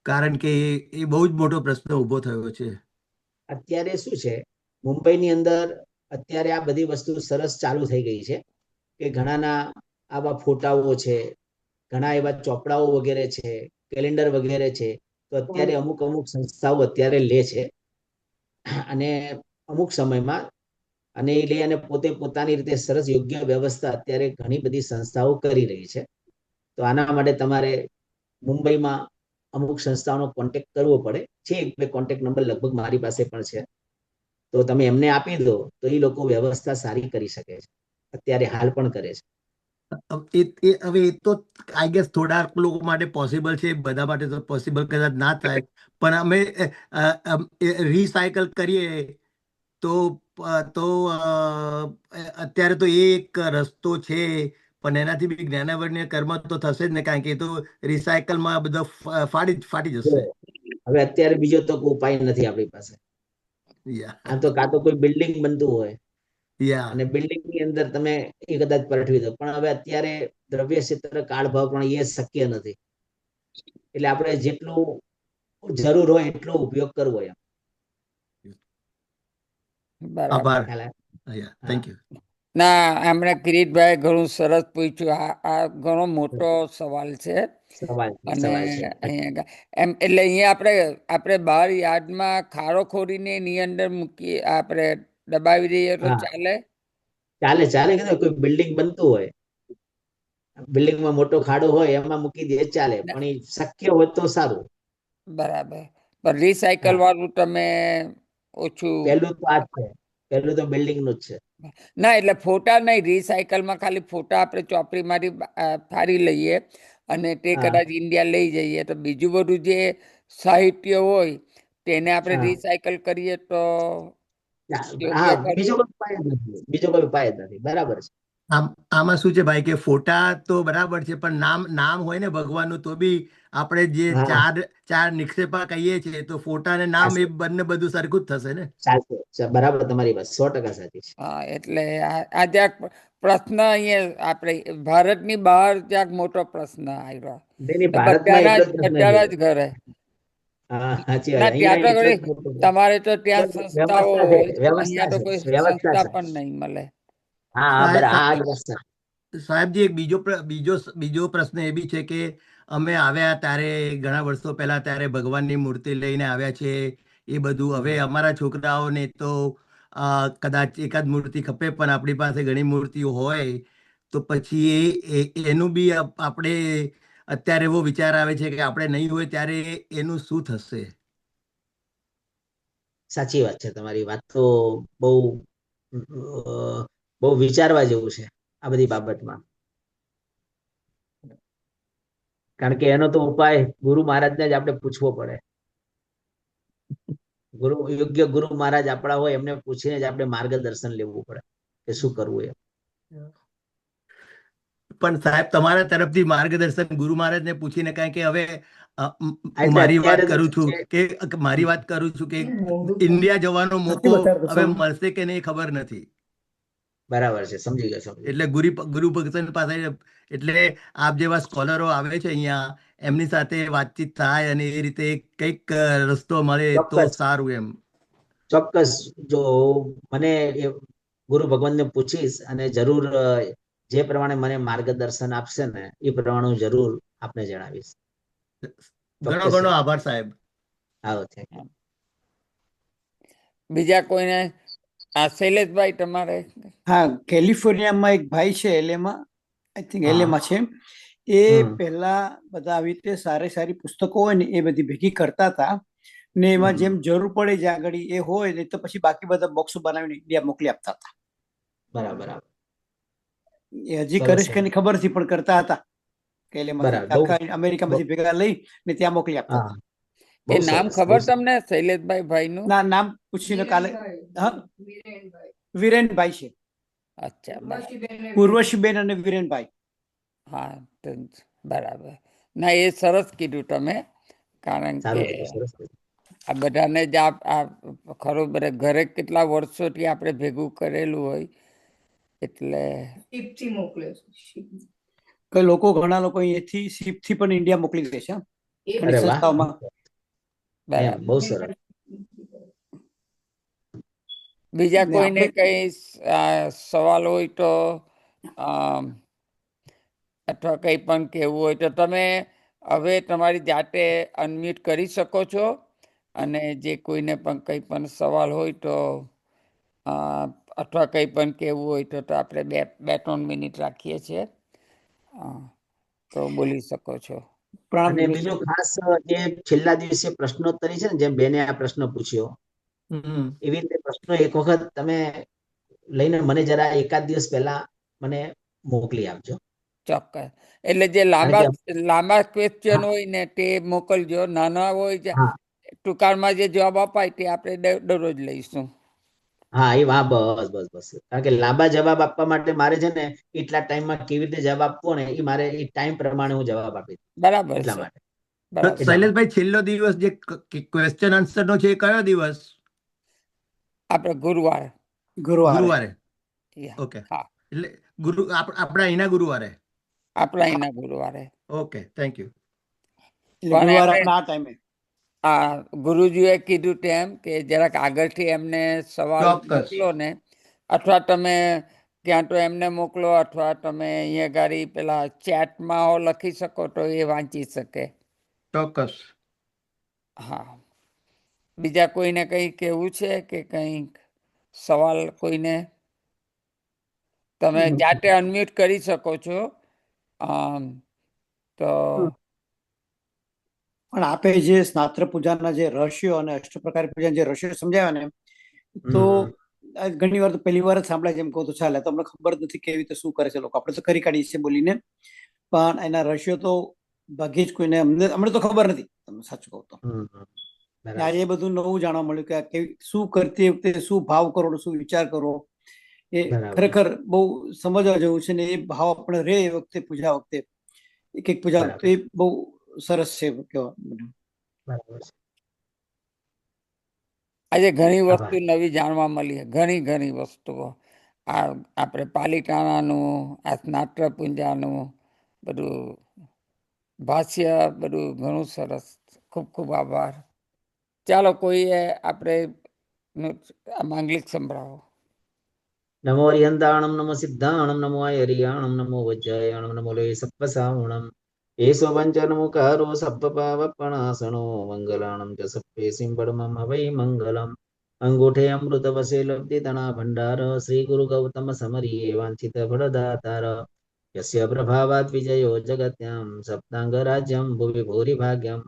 કારણ કે એ બહુ જ મોટો પ્રશ્ન ઊભો થયો છે. અત્યારે શું છે, મુંબઈની અંદર અત્યારે આ બધી વસ્તુ સરસ ચાલુ થઈ ગઈ છે કે ઘણાના આવા ફોટાઓ છે, ઘણા એવા ચોપડાઓ વગેરે છે, કેલેન્ડર વગેરે છે. તો અત્યારે અમુક સંસ્થાઓ અત્યારે લે છે અને અમુક સમયમાં અને એ લે અને પોતે પોતાની રીતે સરસ યોગ્ય વ્યવસ્થા અત્યારે ઘણી બધી સંસ્થાઓ કરી રહી છે. તો આના માટે તમારે મુંબઈમાં અમુક સંસ્થાઓનો કોન્ટેક્ટ કરવો પડે છે. એક બે કોન્ટેક્ટ નંબર લગભગ મારી પાસે પણ છે. તો તમે એમને આપી દો તો એ લોકો વ્યવસ્થા સારી કરી શકે છે, અત્યારે હાલ પણ કરે છે. હવે એ તો આઈ ગેસ થોડાક લોકો માટે પોસિબલ છે, બધા માટે તો પોસિબલ કદાચ ના થાય, પણ અમે રિસાયકલ કરીએ તો અત્યારે તો એ એક રસ્તો છે, પણ એનાથી બી જ્ઞાનાવર્ણીય કર્મ તો થશે જ ને, કારણ કે એ તો રિસાયકલમાં બધો ફાટી જશે. હવે અત્યારે બીજો તો કોઈ ઉપાય નથી આપણી પાસે. આમ તો કાં તો કોઈ બિલ્ડિંગ બનતું હોય અને બિલ્ડિંગ ની અંદર તમે એ કદાચ પલટવી દો, પણ હવે અત્યારે દ્રવ્ય ક્ષેત્ર કાળભાવ પણ એ શક્ય નથી. એટલે આપણે જેટલું જરૂર હોય એટલો ઉપયોગ કરવો એમ. બરાબર. Thank you. ના, હમણાં કિરીટભાઈ ઘણું સરસ પૂછ્યું. આ ઘણો મોટો સવાલ છે. અને અહીંયા એટલે અહીંયા આપણે બહાર યાર્ડમાં ખાડો ખોરીને એની અંદર મૂકી આપણે દબાવી દઈએ તો ચાલે? ચાલે કે કોઈ બિલ્ડિંગ બનતું હોય, બિલ્ડિંગમાં મોટો ખાડો હોય એમાં મૂકી દે ચાલે, પણ એ શક્ય હોય તો સારું. બરાબર. પણ રિસાયકલ વાળું તમે ઓછું? પહેલું તો આ જ છે, પહેલું તો બિલ્ડિંગ નું જ છે. ના, એટલે ફોટા નહીં, રિસાયકલમાં ખાલી ફોટા આપણે ચોપડીમાંથી ફાડી લઈએ અને તે કદાચ ઇન્ડિયા લઈ જઈએ, તો બીજું બધું જે સાહિત્ય હોય તેને આપણે રિસાયકલ કરીએ તો બીજો કોઈ ઉપાય જ નથી. બરાબર છે. આમાં શું છે ભાઈ કે ફોટા તો બરાબર છે, પણ નામ હોય ને ભગવાનનું, તો બી આપણે જે ચાર નિક્ષેપા કહીએ છીએ, તો ફોટા ને નામ એ બંને બધું સરખું જ થશે ને. બરાબર, તમારી વાત 100% સાચી છે. હા, એટલે આ જ્યાંક પ્રશ્ન અહીંયા આપણે ભારતની બહાર ક્યાંક મોટો પ્રશ્ન આવ્યો, બધા જ ઘરે. તમારે તો ત્યાં સંસ્થાઓ હોય, અહીંયા તો કોઈ સંસ્થા પણ નહીં મળે. સાહેબજી, એક બીજો પ્રશ્ન એ બી છે કે અમે આવ્યા ત્યારે ઘણા વર્ષો પહેલા ત્યારે ભગવાનની મૂર્તિ લઈને આવ્યા છે, એ બધું હવે અમારા છોકરાઓને તો કદાચ એકાદ મૂર્તિ ખપે, પણ આપણી પાસે ઘણી મૂર્તિઓ હોય, તો પછી એનું બી આપણે અત્યારે એવો વિચાર આવે છે કે આપણે નહીં હોય ત્યારે એનું શું થશે? સાચી વાત છે તમારી. વાત તો બહુ વિચારવા જેવું છે આ બધી બાબતમાં, કારણ કે એનો તો ઉપાય ગુરુ મહારાજને જ આપણે પૂછવો પડે. યોગ્ય ગુરુ મહારાજ આપણા હોય એમને પૂછીને જ આપણે માર્ગદર્શન લેવું પડે કે શું કરવું એમ. પણ સાહેબ, તમારા તરફથી માર્ગદર્શન ગુરુ મહારાજને પૂછીને, કારણ કે હવે મારી વાત કરું છું કે ઇન્ડિયા જવાનો મોકો હવે મળશે કે નહીં ખબર નથી. બરાબર છે, સમજી ગયો. એટલે ગુરુ ભગત પાસે એટલે આપ જેવા સ્કોલરો આવે છે અહીંયા, એમની સાથે વાતચીત થાય અને એ રીતે કઈક રસ્તો મળે તો સારું એમ. ચોક્કસ. જો મને ગુરુ ભગવાનને પૂછીશ અને જરૂર જે પ્રમાણે મને માર્ગદર્શન આપશે ને એ પ્રમાણે હું જરૂર આપને જણાવીશ. ઘણો ઘણો આભાર સાહેબ. બીજા કોઈને? શૈલેષભાઈ, તમારે? હા, કેલિફોર્નિયામાં એક ભાઈ છે, એલેમાં, આઈ થિંક એલેમાં છે. એ પહેલા બધા આવી રીતે સારી પુસ્તકો હોય ને એ બધી ભેગી કરતા હતા ને એમાં જેમ જરૂર પડે જે આગળ એ હોય ને તો પછી બાકી બધા બોક્સો બનાવીને ઇન્ડિયા મોકલી આપતા હતા. બરાબર. એ હજી કરીશ કે ખબર નથી, પણ કરતા હતા. કે આખા અમેરિકામાંથી ભેગા લઈ ને ત્યાં મોકલી આપતા હતા. એ નામ ખબર તમને શૈલેષભાઈ ભાઈનું? ના, નામ પૂછીને કાલે. વિરેનભાઈ છે. અચ્છા, ઉર્વશીબેન અને વિરેનભાઈ. હા, બરાબર. ના, એ સરસ કીધું તમે, કારણ કે આ બધાને જ આ ખરો બધા ઘરે કેટલા વર્ષોથી આપણે ભેગું કરેલું હોય એટલે મોકલે કે લોકો ઘણા લોકો અહીંયાથી શિપ થી પણ ઇન્ડિયા મોકલી દે છે ઘણી સંસ્થાઓમાં. બરાબર. બહુ સરસ. બીજા ને કોઈને આપણે કઈ સવાલ હોય તો અથવા કંઈ પણ કહેવું હોય તો તમે હવે તમારી જાતે અનમ્યુટ કરી શકો છો અને જે કોઈને પણ કંઈ પણ સવાલ હોય તો અથવા કંઈ પણ કહેવું હોય તો આપણે 2-3 મિનિટ રાખીએ છીએ, તો બોલી શકો છો. અને બીજું ખાસ જે છેલ્લા દિવસે પ્રશ્નોત્તરી છે ને, જેમ બેને આ પ્રશ્ન પૂછ્યો એવી રીતે પ્રશ્નો એક વખત તમે લઈને મને જરા એકાદ દિવસ પહેલા મને મોકલી આપજો. ચોક્કસ. એટલે જે લાંબા ક્વેશ્ચન હોય ને તે મોકલજો, નાના હોય ટૂંકાણમાં જે જવાબ અપાય તે આપણે દરરોજ લઈશું. હા, એ બસ બસ બસ. કારણ કે લાંબા જવાબ આપવા માટે મારે છે ને એટલા ટાઈમમાં કેવી રીતે જવાબ આપવો ને એ મારે એ ટાઈમ પ્રમાણે હું જવાબ આપી બરાબર એટલા છે. માટે. શૈલેષભાઈ, છેલ્લો દિવસ જે ક્વેશ્ચન આન્સર નો છે એ કયો દિવસ? આપણે ગુરુવારે. ઓકે. એટલે આપણા અહીંના ગુરુવારે. આપણા અહીંના ગુરુવારે. Okay, thank you. ગુરુવારે આપણા આ ટાઈમે. ગુરુજીએ કીધું તેમ કે જરાક આગળથી એમને સવાલ મોકલો ને, અથવા તમે ક્યાં તો એમને મોકલો અથવા તમે અહીંયા ગાડી પેલા ચેટમાં લખી શકો તો એ વાંચી શકે. ચોક્કસ. હા. બીજા કોઈને કંઈ કહેવું છે કે કંઈક સવાલ કોઈને? તમે જાતે અનમ્યુટ કરી શકો છો. તો પણ આપે જે સ્નાત્ર પૂજાના જે રહસ્યો અને અષ્ટપ્રકાર પૂજાના જે રહસ્યો સમજાવ્યા ને, તો ઘણી વાર તો પહેલી વાર જ સાંભળાય, જેમ કહું તો ચાલે, તો અમને ખબર જ નથી કેવી રીતે શું કરે છે લોકો. આપણે તો કરી કાઢીએ છીએ બોલીને, પણ એના રહસ્યો તો ભાગ્યે જ કોઈને અમને તો ખબર નથી, તમને સાચું કહું તો. આજે એ બધું નવું જાણવા મળ્યું કે શું કરતી વખતે શું ભાવ કરો, શું વિચાર કરો, એ ખરેખર બહુ સમજવા જેવું છે. ને એ ભાવ આપણે રે એ વખતે પૂજા વખતે એક પૂજા વખતે એ બહુ સરસ છે કહેવા. આજે ઘણી વસ્તુ નવી જાણવા મળી, ઘણી વસ્તુઓ. આપણે પાલિતાણાનું, આ સ્નાત્ર પૂજાનું બધું ભાષ્ય, બધું ઘણું સરસ. ખૂબ ખૂબ આભાર. ચાલો, કોઈએ આપણે માંગલિક સંભળાવો. નમો અરિહંતાણમ, નમો સિદ્ધાણમ, નમો આયરિયાણમ, નમો વજ્જાયણમ, નમો લે સપ્પસાવણમ, એસો પંચનમુકારો સપ્પ પાવપણાસણો, મંગલાણમ ચ સપ્પે સિંબડમમ હવૈ મંગલમ. અંગૂઠે અમૃત વસે લબ્ધિ તણા ભંડાર, શ્રી ગુરુ ગૌતમ સમરીએ વાંછિત ફળદાતાર. યસ્ય પ્રભાવાત વિજયો જગત્યામ, સપ્તાંગ રાજ્યમ ભુવિ ભૂરિ ભાગ્યમ.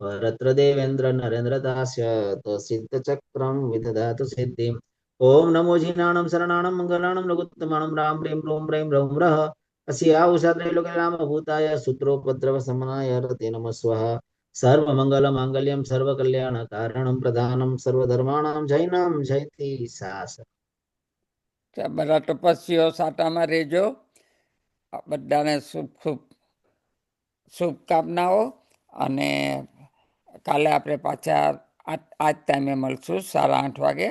પરત્ર દેવેન્દ્ર નરેન્દ્ર દાસ્ય, તો સિદ્ધ ચક્રમ વિદધાતુ સિદ્ધિમ. ઓમ નમો જીનાણમ શરણાણમ મંગલાણમ લઘુત્તમાણમ રામ પ્રેમ રોમ પ્રેમ રમ રહ. अस्या उषा त्रैलोक्य राम भूताय सूत्रोपद्रव समनाय रते नमः स्वाहा. सर्व मंगल मांगल्यम सर्व कल्याण कारणम प्रधानम સર્વધર્માણામ જૈનમ જયતિ સાસ. બધા તપસ્વીઓ સાટામાં રહેજો. બધાને શુભકામનાઓ. અને કાલે આપણે પાછા આ જ ટાઈમે મળશું 8:30 વાગે.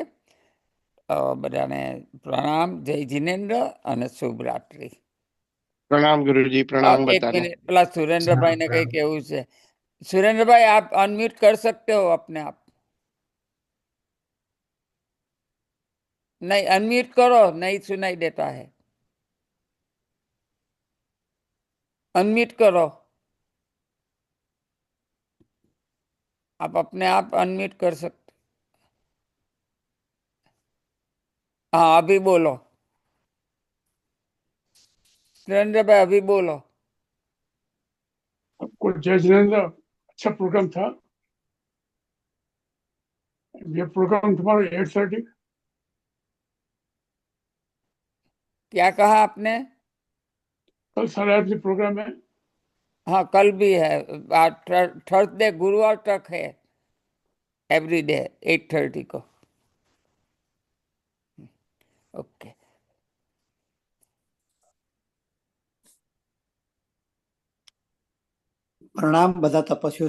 બધાને પ્રણામ, જય જિનેન્દ્ર અને શુભ રાત્રિ. प्रणाम गुरुजी, प्रणाम एक बताने। मिनट, प्लस सुरेंद्र भाई ने कहीं केहू से। सुरेंद्र भाई, आप अनम्यूट कर सकते हो अपने आप? नहीं, अनम्यूट करो, नहीं सुनाई देता है। अनम्यूट करो, आप अपने आप अनम्यूट कर सकते। हाँ, अभी बोलो सुरेंद्र भाई, अभी बोलो। आपको जय जिनेंद्र, अच्छा प्रोग्राम था। ये प्रोग्राम तुम्हारा 8:30। क्या कहा आपने? कल 8:30 प्रोग्राम है। हाँ, कल भी है, थर्सडे गुरुवार तक है, एवरीडे 8:30 को। ओके। પ્રણામ બધા તપસ્વીઓ.